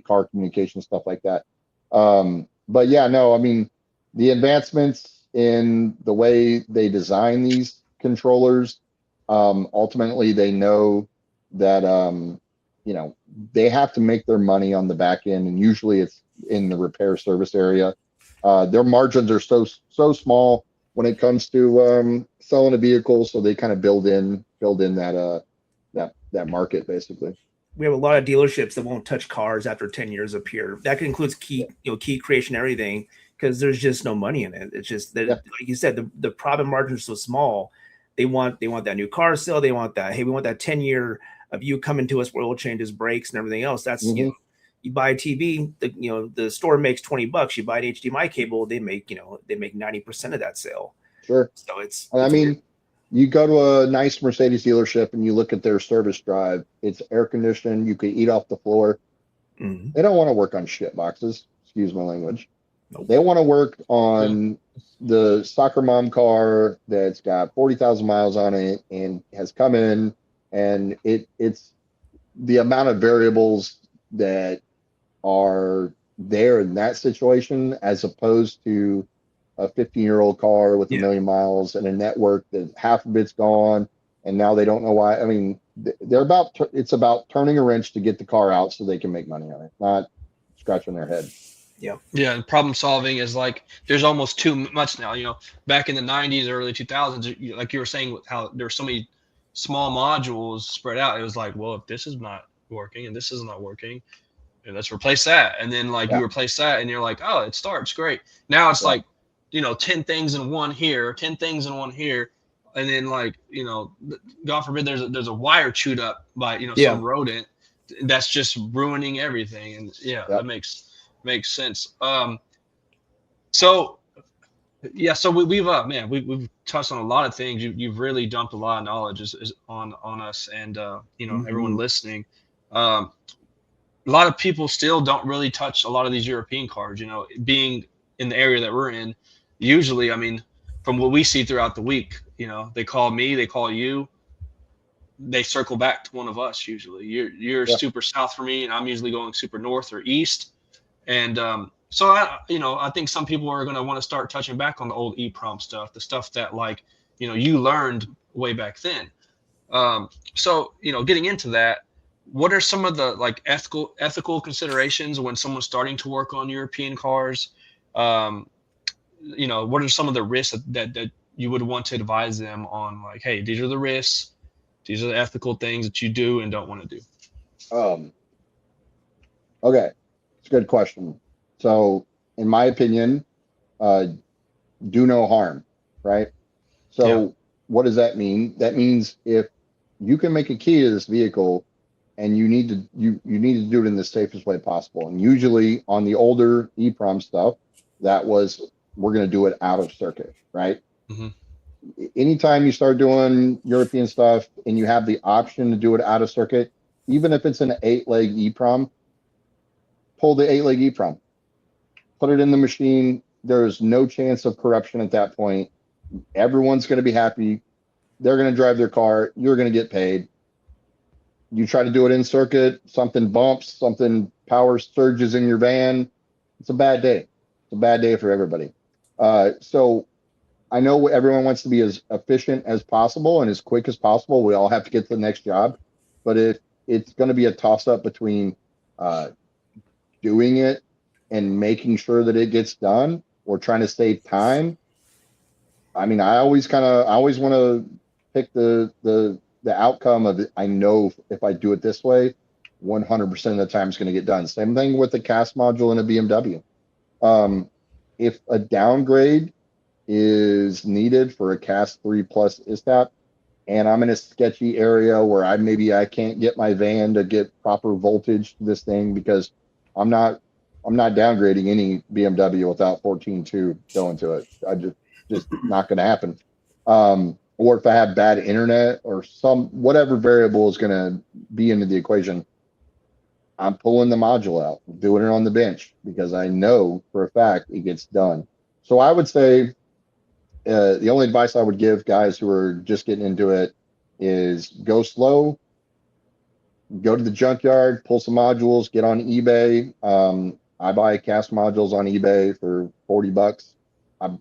car communication, stuff like that. But yeah, no, I mean, the advancements in the way they design these controllers, ultimately they know that, they have to make their money on the back end. And usually it's in the repair service area. Their margins are so small when it comes to selling a vehicle. So they kind of build in that market basically. We have a lot of dealerships that won't touch cars after 10 years of peer. That includes key creation, everything, because there's just no money in it. It's just that, like you said, the profit margin is so small. They want that new car sale. They want that. Hey, we want that 10-year of you coming to us for oil changes, brakes, and everything else. That's you buy a TV. The store makes $20. You buy an HDMI cable. They make 90% of that sale. Sure. So it's weird. You go to a nice Mercedes dealership and you look at their service drive. It's air conditioned. You could eat off the floor. They don't want to work on shit boxes. Excuse my language. Nope. They want to work on the soccer mom car that's got 40,000 miles on it and has come in, and it's the amount of variables that are there in that situation as opposed to a 15-year-old car with 1 million miles and a network that half of it's gone, and now they don't know why. I mean, it's about turning a wrench to get the car out so they can make money on it, not scratching their head. Yeah, and problem solving is like there's almost too much now. Back in the 90s, early 2000s, like you were saying, how there were so many small modules spread out. It was like, well, if this is not working and this is not working, let's replace that. And then you replace that, and you're like, oh, it starts great. Now it's like, 10 things in one here, 10 things in one here, and then God forbid there's a wire chewed up by some rodent that's just ruining everything. And that makes sense. So we've touched on a lot of things. You've really dumped a lot of knowledge on us, and everyone listening. A lot of people still don't really touch a lot of these European cars. Being in the area that we're in, usually, I mean, from what we see throughout the week, they call me, they call you, they circle back to one of us. Usually, you're super south for me, and I'm usually going super north or east. And so I think some people are going to want to start touching back on the old EEPROM stuff, the stuff that you learned way back then. So getting into that, what are some of the like ethical considerations when someone's starting to work on European cars? What are some of the risks that you would want to advise them on? Like, hey, these are the risks. These are the ethical things that you do and don't want to do. Um, okay, it's a good question. So, in my opinion, uh, do no harm, right? Yeah. So, what does that mean? That means if you can make a key to this vehicle, and you need to do it in the safest way possible. And usually on the older EEPROM stuff, that was we're going to do it out of circuit, right? Mm-hmm. Anytime you start doing European stuff and you have the option to do it out of circuit, even if it's an 8-leg EEPROM, pull the 8-leg EEPROM, put it in the machine. There's no chance of corruption at that point. Everyone's going to be happy. They're going to drive their car. You're going to get paid. You try to do it in circuit, something bumps, something power surges in your van. It's a bad day. It's a bad day for everybody. So I know everyone wants to be as efficient as possible and as quick as possible. We all have to get to the next job. But if it's going to be a toss up between doing it and making sure that it gets done or trying to save time, I mean, I always want to pick the outcome of it. I know if I do it this way, 100% of the time it's going to get done. Same thing with the cast module in a BMW. If a downgrade is needed for a cast 3 plus ISTAP, and I'm in a sketchy area where I can't get my van to get proper voltage to this thing because I'm not downgrading any BMW without 14.2 going to it. I just not going to happen. Or if I have bad internet or whatever variable is going to be into the equation, I'm pulling the module out, doing it on the bench because I know for a fact it gets done. So I would say the only advice I would give guys who are just getting into it is go slow, go to the junkyard, pull some modules, get on eBay. I buy cast modules on eBay for $40. I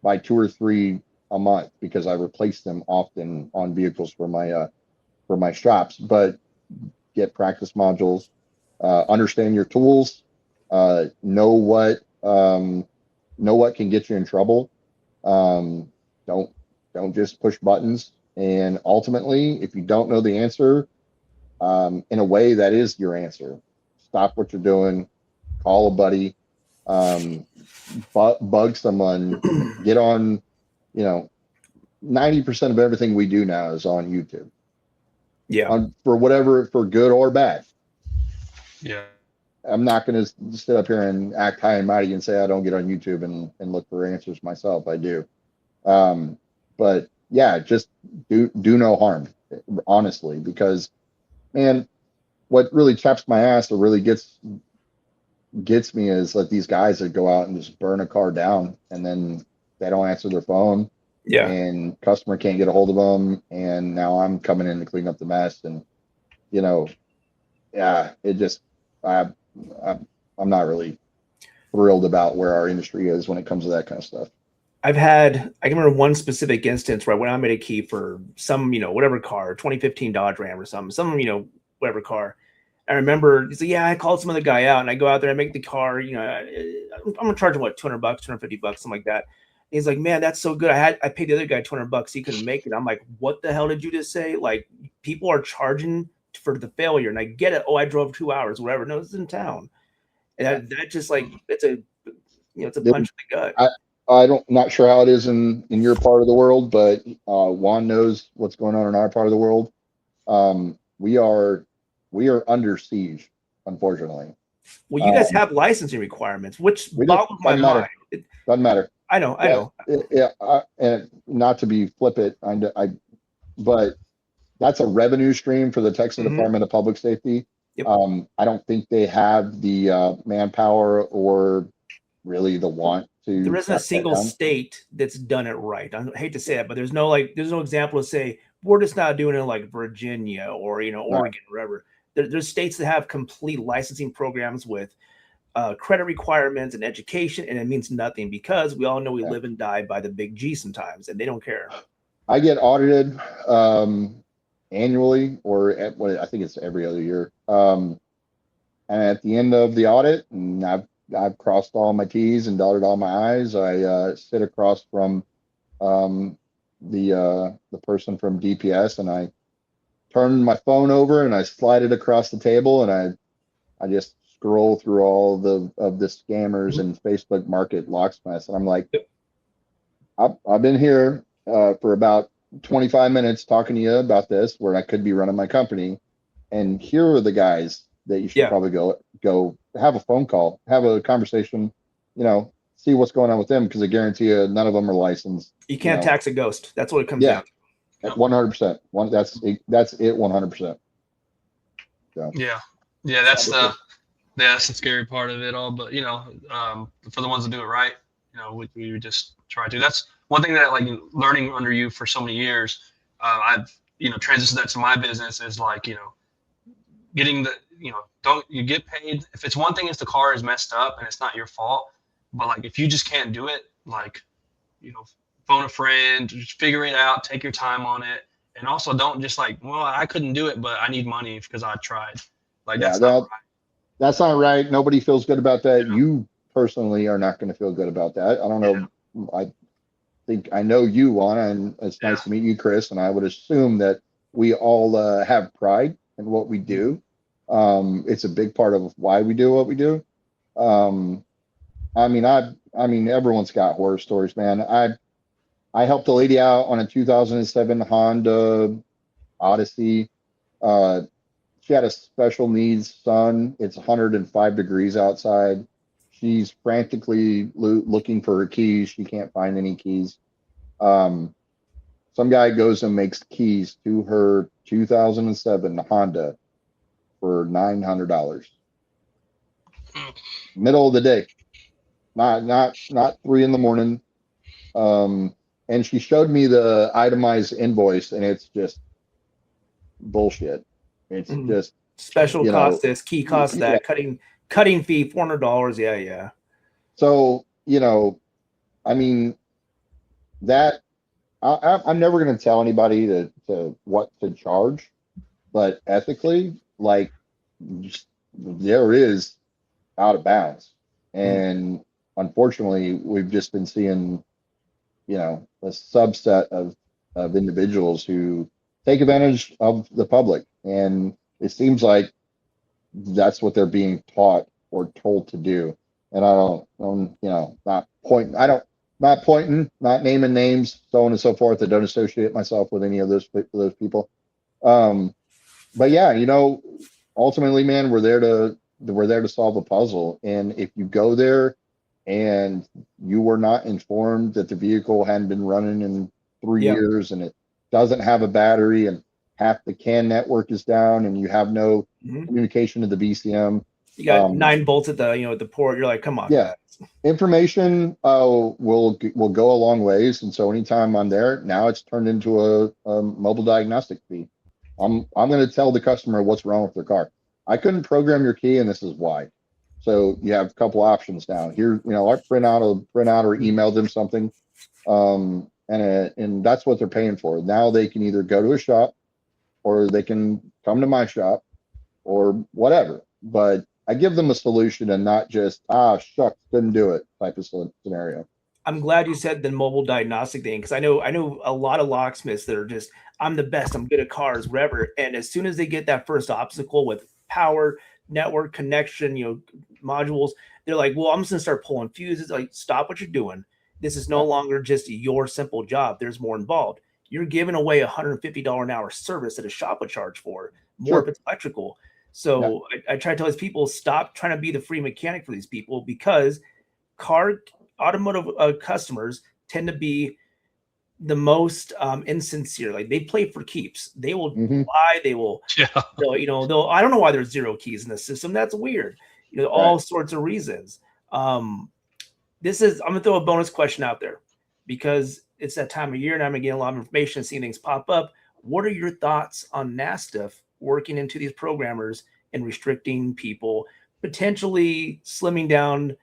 buy 2 or 3 a month because I replace them often on vehicles for my shops. But get practice modules, understand your tools, know what can get you in trouble. Don't just push buttons. And ultimately, if you don't know the answer, in a way that is your answer, stop what you're doing, call a buddy, bug someone, get on. 90% of everything we do now is on YouTube. Yeah. For good or bad. Yeah. I'm not going to sit up here and act high and mighty and say I don't get on YouTube and look for answers myself. I do. But yeah, just do no harm, honestly, because man, what really chaps my ass or really gets me is like these guys that go out and just burn a car down and then they don't answer their phone. Yeah. And customer can't get a hold of them. And now I'm coming in to clean up the mess. And, yeah, it just, I'm not really thrilled about where our industry is when it comes to that kind of stuff. I can remember one specific instance where when I made a key for some, whatever car, 2015 Dodge Ram or some, whatever car. I remember he's like, yeah, I called some other guy out and I go out there and make the car, I'm going to charge him what, $200, $250, something like that. And he's like, man, that's so good. I paid the other guy $200. He couldn't make it. I'm like, what the hell did you just say? Like, people are charging for the failure. And I get it. Oh, I drove 2 hours, whatever. No, it's in town. And that just like, it's a punch in the gut. Not sure how it is in your part of the world, but Juan knows what's going on in our part of the world. We are under siege, unfortunately. Well, you guys have licensing requirements, which boggles my mind. Doesn't matter. I know. Yeah, and not to be flippant, but that's a revenue stream for the Texas Department of Public Safety. Yep. I don't think they have the manpower or really the want to. There isn't a single state that's done it right. I hate to say it, but there's no example to say we're just not doing it like Virginia or Oregon, wherever. There's states that have complete licensing programs with credit requirements and education, and it means nothing because we all know we live and die by the big G sometimes, and they don't care. I get audited annually, or I think it's every other year. And at the end of the audit, and I've crossed all my T's and dotted all my I's. I sit across from the person from DPS, and I turn my phone over and I slide it across the table, and I just scroll through all of the scammers and Facebook Market locksmiths, and I'm like, I've been here for about 25 minutes talking to you about this, where I could be running my company, and here are the guys that you should probably go have a phone call, have a conversation, see what's going on with them, because I guarantee you none of them are licensed. You can't tax a ghost. That's what it comes down to. 100%. That's it. 100%. So. Yeah, that's the scary part of it all. But for the ones that do it right, we just try to. That's one thing that, like, learning under you for so many years, I've transitioned that to my business, is like, getting the, don't you get paid if it's one thing, if the car is messed up and it's not your fault, but like if you just can't do it, like, phone a friend, just figure it out, take your time on it, and also don't just like, well, I couldn't do it, but I need money because I tried. Like, that's not right. That's not right. Nobody feels good about that. You personally are not going to feel good about that. I don't know. I think I know you, Juan, and it's nice to meet you, Chris. And I would assume that we all have pride in what we do. It's a big part of why we do what we do. I mean, everyone's got horror stories, man. I helped a lady out on a 2007 Honda Odyssey. She had a special needs son. It's 105 degrees outside. She's frantically looking for her keys. She can't find any keys. Some guy goes and makes keys to her 2007 Honda for $900. Middle of the day, not 3 a.m. And she showed me the itemized invoice, and it's just bullshit. It's just special cost this, key cost that, cutting fee $400. Yeah. So I mean, that I'm never going to tell anybody to what to charge, but ethically, like, there is out of bounds, and unfortunately, we've just been seeing a subset of individuals who take advantage of the public, and it seems like that's what they're being taught or told to do. And I don't, not pointing, not naming names, so on and so forth. I don't associate myself with any of those people. But yeah, ultimately, man, we're there to solve a puzzle. And if you go there and you were not informed that the vehicle hadn't been running in 3 years, and it doesn't have a battery, and half the CAN network is down, and you have no communication to the BCM. You got 9 bolts at the port. You're like, come on. Yeah. Guys. Information will go a long ways. And so anytime I'm there, now it's turned into a mobile diagnostic fee. I'm going to tell the customer what's wrong with their car. I couldn't program your key, and this is why. So you have a couple options now. Here, I print out or email them something, and that's what they're paying for. Now they can either go to a shop, or they can come to my shop, or whatever. But I give them a solution, and not just, shucks, couldn't do it type of scenario. I'm glad you said the mobile diagnostic thing, because I know a lot of locksmiths that are just, I'm the best, I'm good at cars, whatever. And as soon as they get that first obstacle with power, network connection, modules, they're like, well, I'm just gonna start pulling fuses. Like, stop what you're doing. This is no longer just your simple job. There's more involved. You're giving away $150 an hour service that a shop would charge for, more if it's electrical. So I try to tell these people, stop trying to be the free mechanic for these people, because automotive customers tend to be the most insincere. Like, they play for keeps. They will lie. They will, they'll, I don't know why there's 0 keys in the system. That's weird. All sorts of reasons. I'm going to throw a bonus question out there, because it's that time of year and I'm getting a lot of information, seeing things pop up. What are your thoughts on NASTA working into these programmers and restricting people, potentially slimming down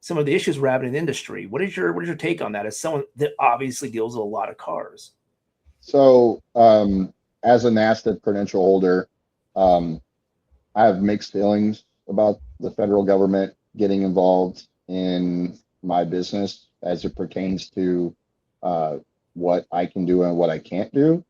some of the issues we're having in the industry? What is your take on that, as someone that obviously deals with a lot of cars? So, as a NASTA credential holder, I have mixed feelings about the federal government getting involved in my business as it pertains to what I can do and what I can't do.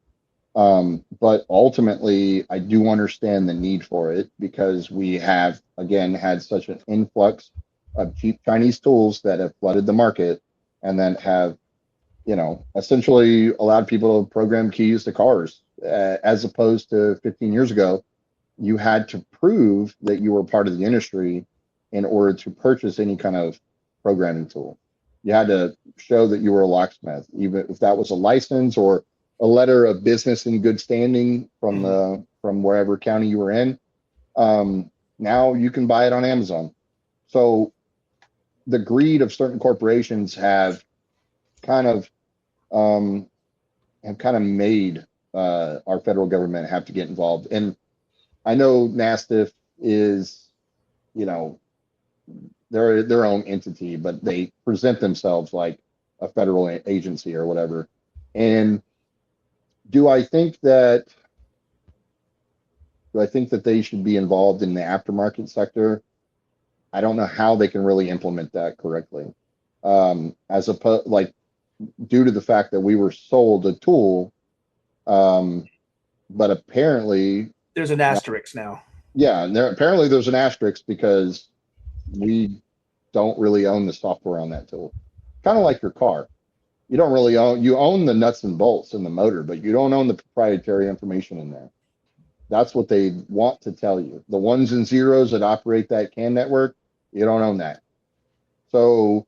But ultimately, I do understand the need for it because we have, again, had such an influx of cheap Chinese tools that have flooded the market and then have, essentially allowed people to program keys to cars, as opposed to 15 years ago. You had to prove that you were part of the industry in order to purchase any kind of programming tool. You had to show that you were a locksmith, even if that was a license or a letter of business in good standing from from wherever county you were in. Now you can buy it on Amazon. So the greed of certain corporations have kind of made our federal government have to get involved. And I know NASTIF is, they're their own entity, but they present themselves like a federal agency or whatever. And do I think that they should be involved in the aftermarket sector? I don't know how they can really implement that correctly. As opposed, like, due to the fact that we were sold a tool, but apparently there's an asterisk now. Yeah, and apparently there's an asterisk because we don't really own the software on that tool. Kind of like your car. You don't really you own the nuts and bolts in the motor, but you don't own the proprietary information in there. That's what they want to tell you. The ones and zeros that operate that CAN network, you don't own that. So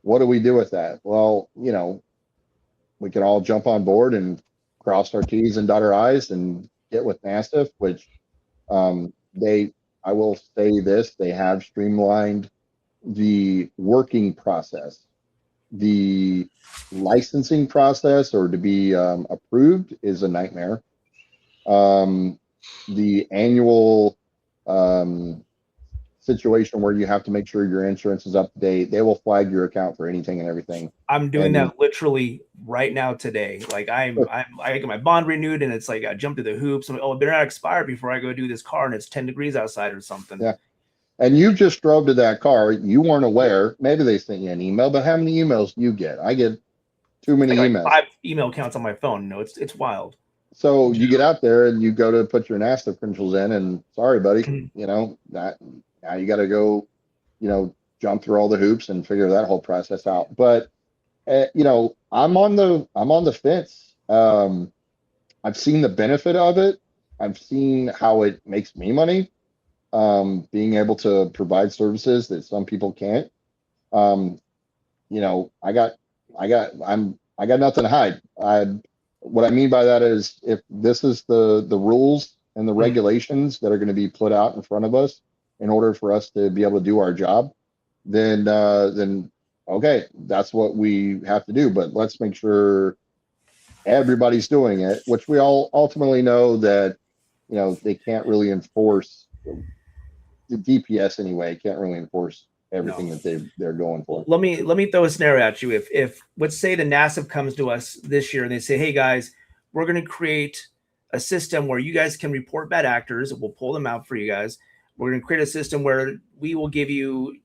what do we do with that? Well, we can all jump on board and cross our T's and dot our I's and get with NASTIF, which I will say this, they have streamlined the working process. The licensing process or to be approved is a nightmare. The annual situation where you have to make sure your insurance is up to date, they will flag your account for anything and everything. I'm doing that literally right now today. Like I get my bond renewed and it's like I jump to the hoops. And, it better not expire before I go do this car and it's 10 degrees outside or something. Yeah. And you just drove to that car. You weren't aware. Maybe they sent you an email, but how many emails do you get? I get too many emails. 5 email accounts on my phone. No, it's wild. So you get out there and you go to put your NASTA credentials in, and sorry, buddy, that now you got to go, jump through all the hoops and figure that whole process out. But I'm on the fence. I've seen the benefit of it. I've seen how it makes me money. Being able to provide services that some people can't. I got nothing to hide. What I mean by that is if this is the rules and the regulations that are going to be put out in front of us in order for us to be able to do our job, then okay, that's what we have to do. But let's make sure everybody's doing it, which we all ultimately know that, they can't really enforce the DPS anyway, can't really enforce everything that they're going for. Let me throw a scenario at you. If let's say the NASIF comes to us this year and they say, hey guys, we're going to create a system where you guys can report bad actors. We'll pull them out for you guys. We're going to create a system where we will give you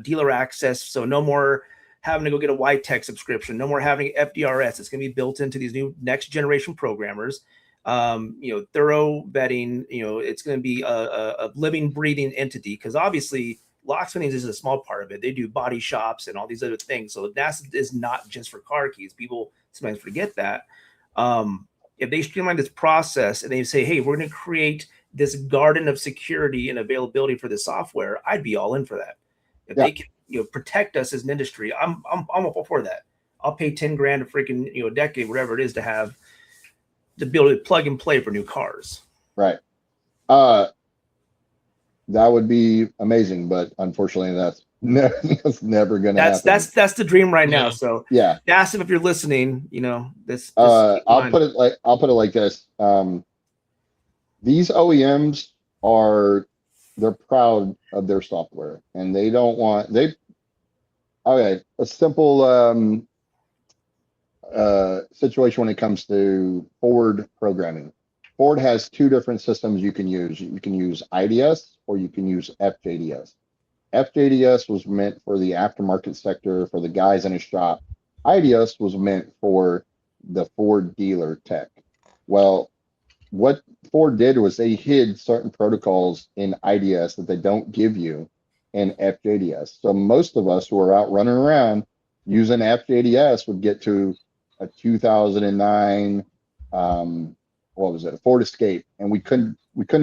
dealer access. So no more having to go get a YTech subscription, no more having FDRS. It's going to be built into these new next generation programmers. Thorough vetting, it's going to be a living, breathing entity because obviously Locksmiths is a small part of it. They do body shops and all these other things. So NASA is not just for car keys. People sometimes forget that. If they streamline this process and they say, hey, we're going to create this garden of security and availability for the software, I'd be all in for that. If they can, protect us as an industry, I'm all for that. I'll pay 10 grand a freaking, a decade, whatever it is to have the ability to plug and play for new cars. Right. That would be amazing, but unfortunately that's never going to happen. That's the dream right now. So yeah, NASIF, if you're listening, this I'll put it like this. These OEMs they're proud of their software and they don't want a simple situation when it comes to Ford programming. Ford has two different systems you can use. You can use IDS or you can use FJDS. FJDS was meant for the aftermarket sector for the guys in a shop. IDS was meant for the Ford dealer tech. Well, what Ford did was they hid certain protocols in IDS that they don't give you in FJDS. So most of us who are out running around using FJDS would get to a 2009, what was it, a Ford Escape, and we couldn't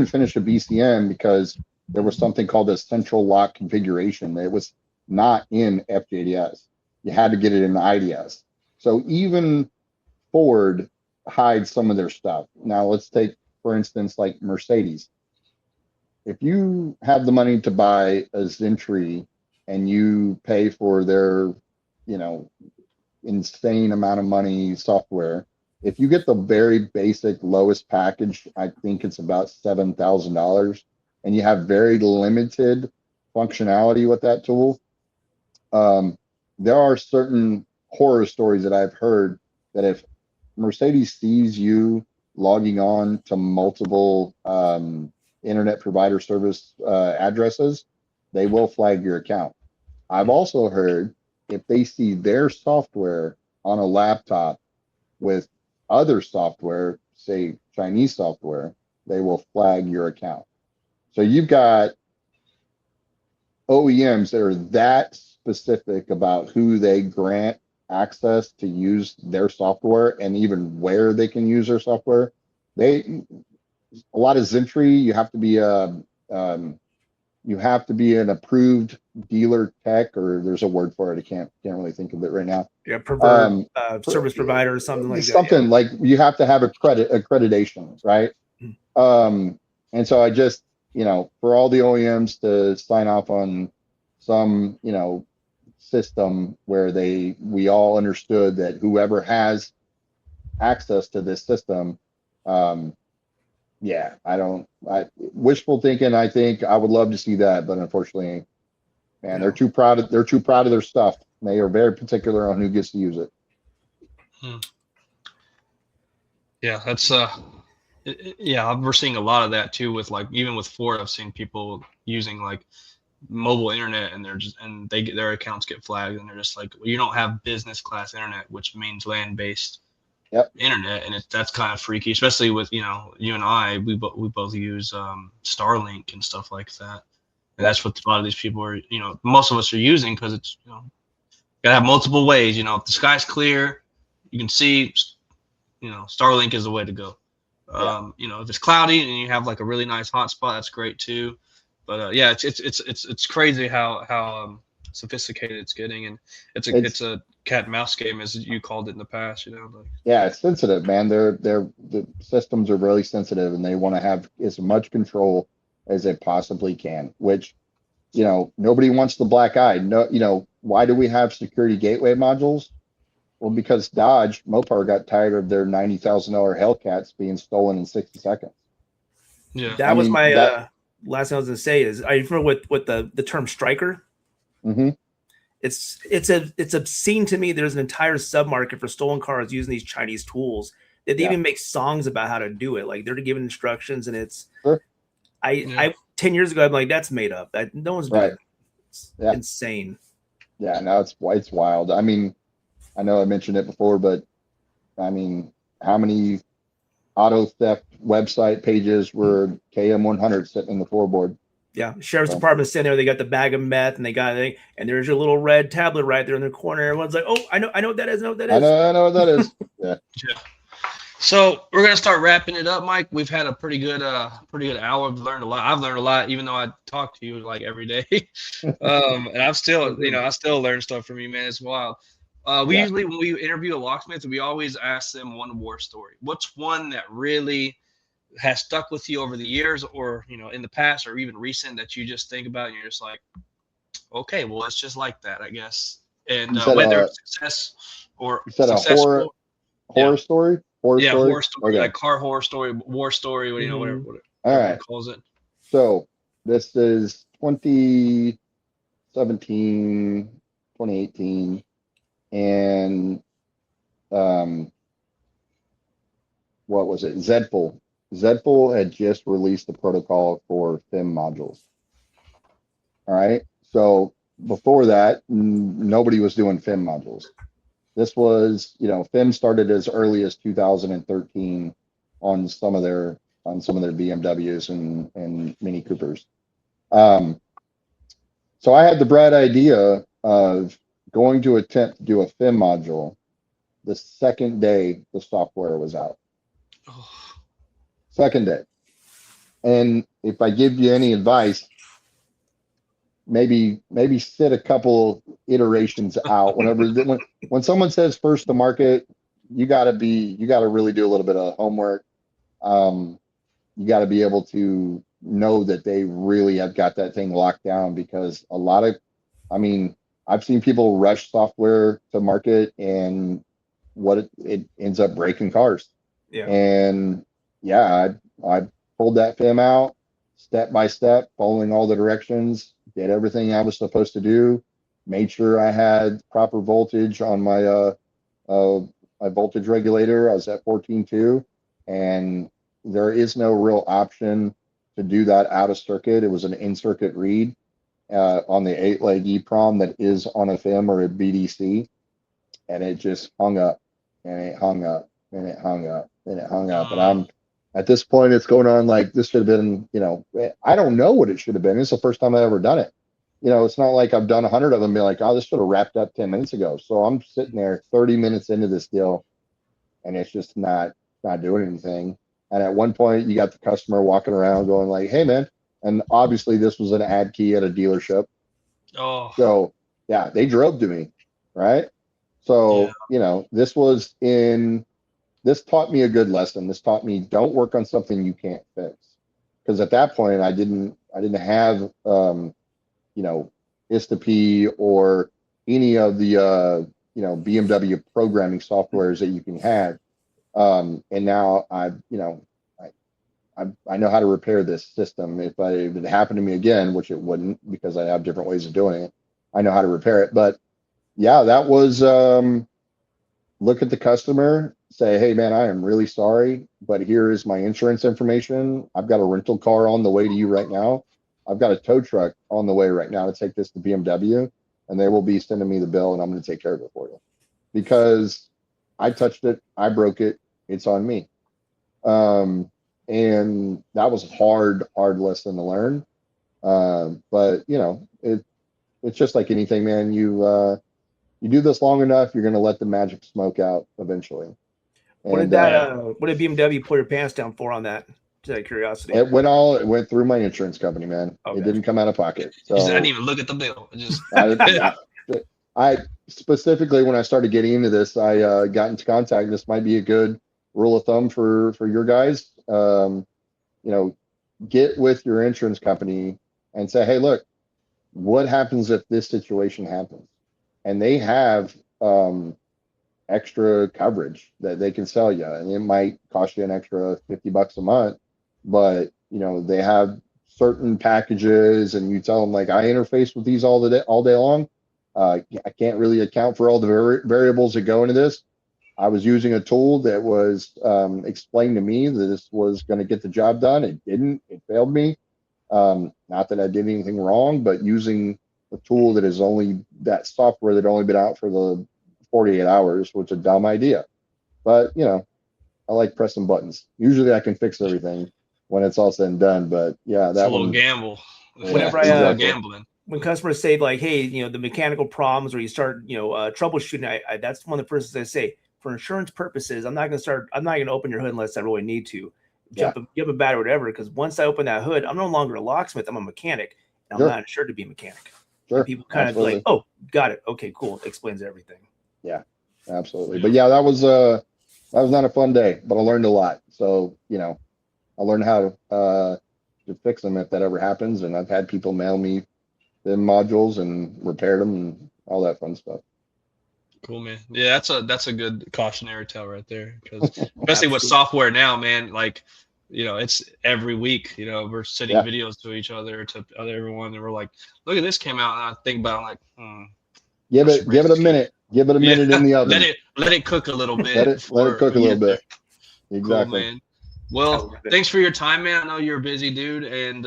finish a BCM because there was something called a central lock configuration. It was not in FJDS. You had to get it in the IDS. So even Ford hides some of their stuff. Now let's take, for instance, like Mercedes. If you have the money to buy a Zentry and you pay for their, insane amount of money software, if you get the very basic lowest package, I think it's about $7,000, and you have very limited functionality with that tool. There are certain horror stories that I've heard that if Mercedes sees you logging on to multiple internet provider service addresses, they will flag your account. I've also heard if they see their software on a laptop with other software, say Chinese software, they will flag your account. So you've got OEMs that are that specific about who they grant access to use their software and even where they can use their software. A lot of Zentry, you have to be an approved dealer tech, or there's a word for it. I can't really think of it right now. Yeah, service provider or something like that. Something like you have to have accreditation, right? And so I just, for all the OEMs to sign off on some, system where we all understood that whoever has access to this system, wishful thinking. I think I would love to see that, but unfortunately, man, they're too proud of their stuff. They are very particular on who gets to use it. Yeah, that's we're seeing a lot of that too with even with Ford. I've seen people using mobile internet and their accounts get flagged and they're just like, well, you don't have business class internet, which means land-based internet, and that's kind of freaky, especially with you and I, we both use Starlink and stuff like that, and that's what a lot of these people are, most of us are using, because it's gotta have multiple ways. If the sky's clear, you can see, Starlink is the way to go. If it's cloudy and you have a really nice hotspot, that's great too. But it's crazy how sophisticated it's getting, and it's a cat and mouse game, as you called it in the past. Yeah, it's sensitive, man. The systems are really sensitive, and they want to have as much control as they possibly can. Which, nobody wants the black eye. No, why do we have security gateway modules? Well, because Dodge Mopar got tired of their $90,000 Hellcats being stolen in 60 seconds. Yeah, that was my last thing I was going to say is, are you familiar with the term striker? Mm-hmm. It's obscene to me. There's an entire submarket for stolen cars using these Chinese tools. They even make songs about how to do it. Like they're giving instructions, and it's. Sure. I 10 years ago, I'm like, that's made up. That no one's doing. It's insane. Yeah, no, it's wild. I mean, I know I mentioned it before, but I mean, how many auto theft website pages were KM100 sitting in the floorboard? Yeah, sheriff's department sitting there. They got the bag of meth, and and there's your little red tablet right there in the corner. Everyone's like, "Oh, I know what that is. I know what that is." I know what that is. Yeah. So we're gonna start wrapping it up, Mike. We've had a pretty good hour. I've learned a lot, even though I talk to you every day. And I've still, I still learn stuff from you, man. It's wild. We usually, when we interview a locksmith, we always ask them one war story. What's one that really has stuck with you over the years, or in the past, or even recent, that you just think about and you're just like, okay, well, it's just like that, I guess. And whether it's success or successful, horror story. Horror story, okay. Like car horror story, war story, whatever all right, calls it. So this is 2017, 2018, and what was it? Zedful. Zedful had just released the protocol for FIM modules. All right. So before that, nobody was doing FIM modules. This was, FIM started as early as 2013 on some of their BMWs and Mini Coopers. So I had the bright idea of going to attempt to do a FIM module the second day the software was out. Oh. Second day. And if I give you any advice, maybe sit a couple iterations out. When someone says first to market, you got to really do a little bit of homework. You got to be able to know that they really have got that thing locked down, because I've seen people rush software to market, and it ends up breaking cars. Yeah. And yeah, I pulled that FIM out step by step, following all the directions, did everything I was supposed to do, made sure I had proper voltage on my voltage regulator. I was at 14.2, and there is no real option to do that out of circuit. It was an in-circuit read on the 8-leg EEPROM that is on a FIM or a BDC, and it just hung up, and it hung up, and it hung up, and it hung up. And I'm at this point, it's going on like this should have been, I don't know what it should have been. It's the first time I've ever done it. It's not like I've done 100 of them and be like, oh, this should have wrapped up 10 minutes ago. So I'm sitting there 30 minutes into this deal, and it's just not doing anything. And at one point, you got the customer walking around going like, hey, man. And obviously, this was an ad key at a dealership. Oh. So, yeah, they drove to me, right? So, Yeah. This taught me a good lesson. This taught me, don't work on something you can't fix. Because at that point, I didn't have, ISTA-P or any of the, BMW programming softwares that you can have. And now I know how to repair this system. If it happened to me again, which it wouldn't, because I have different ways of doing it, I know how to repair it. But yeah, that was, look at the customer, say, hey man, I am really sorry, but here is my insurance information. I've got a rental car on the way to you right now. I've got a tow truck on the way right now to take this to BMW, and they will be sending me the bill, and I'm going to take care of it for you, because I touched it, I broke it, it's on me. And that was a hard lesson to learn. But it's just like anything, man. You do this long enough, you're going to let the magic smoke out eventually. What did BMW pull your pants down for on that? Just out of curiosity. It went through my insurance company, man. Okay. It didn't come out of pocket. So I didn't even look at the bill. I specifically, when I started getting into this, I got into contact. This might be a good rule of thumb for your guys. Get with your insurance company and say, hey, look, what happens if this situation happens? And they have extra coverage that they can sell you, and it might cost you an extra $50 a month, but they have certain packages, and you tell them like, I interface with these all day long. I can't really account for all the variables that go into this. I was using a tool that was explained to me that this was going to get the job done. It didn't. It failed me. Not that I did anything wrong, but using a tool that software that only been out for the 48 hours was a dumb idea. But I like pressing buttons. Usually I can fix everything when it's all said and done. But yeah, that's a little gamble. Whenever gambling. When customers say like, hey, the mechanical problems, or you start, troubleshooting, that's one of the first things I say. For insurance purposes, I'm not going to open your hood unless I really need to. Give a battery or whatever, because once I open that hood, I'm no longer a locksmith. I'm a mechanic, and I'm not insured to be a mechanic. Sure. People kind of like, oh, got it. Okay, cool. Explains everything. Yeah, absolutely. But yeah, that was not a fun day, but I learned a lot. So, I learned how to fix them if that ever happens. And I've had people mail me the modules and repaired them and all that fun stuff. Cool, man. Yeah, that's a good cautionary tale right there, because especially with software now, man, like, it's every week, we're sending videos to each other, to everyone, and we're like, look at this came out, and I think about it, like, give it a minute. Give it a minute in the oven. Let it cook a little bit. let it cook a little bit. Exactly. man. Well, thanks for your time, man. I know you're a busy dude, and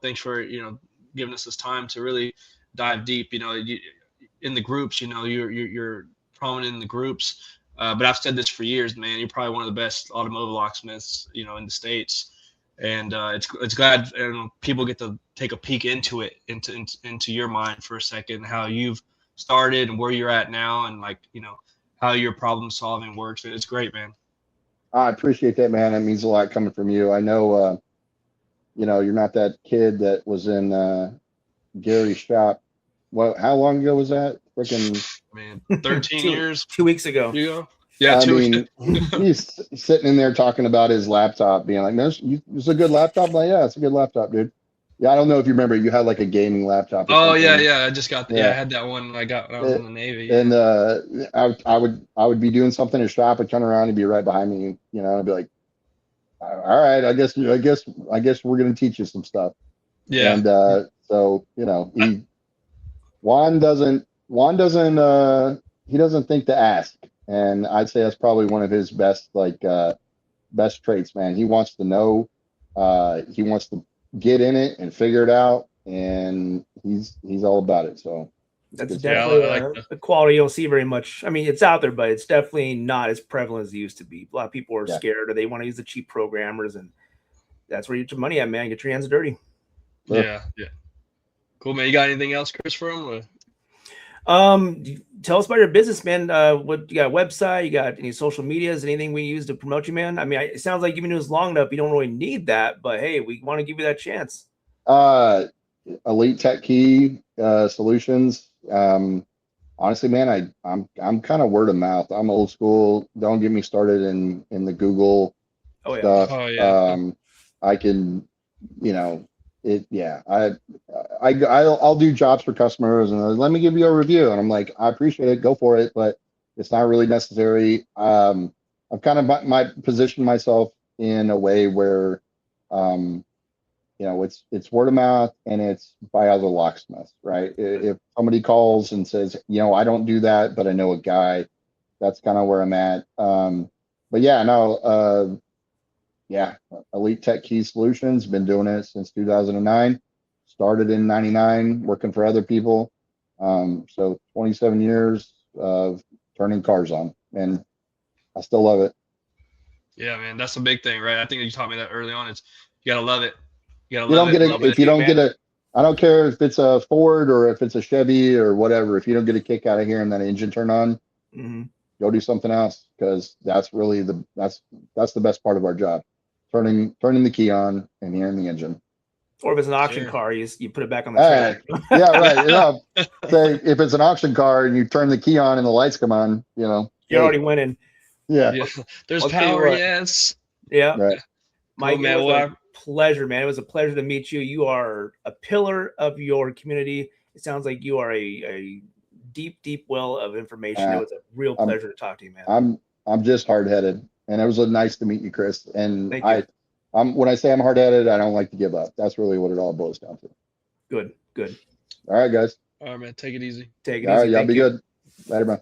thanks for giving us this time to really dive deep. In the groups, you're prominent in the groups. But I've said this for years, man. You're probably one of the best automotive locksmiths, in the States. And it's glad people get to take a peek into it, into your mind for a second, how you've started and where you're at now, and how your problem solving works. It's great, man. I appreciate that, man. It means a lot coming from you. I know, you're not that kid that was in Gary's shop. How long ago was that? Freaking Man, 13 years. 2 weeks ago. Yeah, I mean, he's sitting in there talking about his laptop, being like, "No, it's a good laptop." I'm like, yeah, it's a good laptop, dude. Yeah, I don't know if you remember, you had like a gaming laptop. Oh yeah. I just got I had that one I got when I was in the Navy. Yeah. And I would be doing something in the shop, I'd turn around and be right behind me, and I'd be like, all right, I guess we're gonna teach you some stuff. Yeah. And so Juan doesn't he doesn't think to ask. And I'd say that's probably one of his best traits, man. He wants to know, he wants to get in it and figure it out, and he's all about it. So that's definitely a quality you don't see very much. I mean, it's out there, but it's definitely not as prevalent as it used to be. A lot of people are scared, or they want to use the cheap programmers, and that's where you get your money at, man. Get your hands dirty. Yeah. Cool, man. You got anything else, Chris, for him? Tell us about your business, man. What you got? A website? You got any social medias? Anything we use to promote you, man? I mean, it sounds like you've been doing this long enough. You don't really need that, but hey, we want to give you that chance. Elite Techkey Solutions. Honestly, man, I'm kind of word of mouth. I'm old school. Don't get me started in the Google stuff. Oh yeah. I can, I'll do jobs for customers and let me give you a review, and I'm like, I appreciate it, go for it, but it's not really necessary. I've kind of might position myself in a way where it's word of mouth, and it's by other locksmiths, right? If somebody calls and says, I don't do that, but I know a guy, that's kind of where I'm at. But yeah, no, Elite Techkey Solutions, been doing it since 2009. Started in 99, working for other people. So 27 years of turning cars on, and I still love it. Yeah, man, that's a big thing, right? I think you taught me that early on. It's you gotta love it. You don't get it if you don't get a. I don't care if it's a Ford or if it's a Chevy or whatever. If you don't get a kick out of hearing that engine turn on, go do something else, because that's really that's the best part of our job. Turning the key on and hearing the engine. Or if it's an auction car, you put it back on the trailer. Yeah, right. Say if it's an auction car and you turn the key on and the lights come on, you're already winning. Yeah. There's power, yes. Yeah. Right. Mike, it was a pleasure, man. It was a pleasure to meet you. You are a pillar of your community. It sounds like you are a deep, deep well of information. It was a real pleasure to talk to you, man. I'm just hard-headed, and it was nice to meet you, Chris. And when I say I'm hard-headed, I don't like to give up. That's really what it all boils down to. Good. All right, guys. All right, man. Take it easy. Take it easy. All right, y'all be good. Later, man.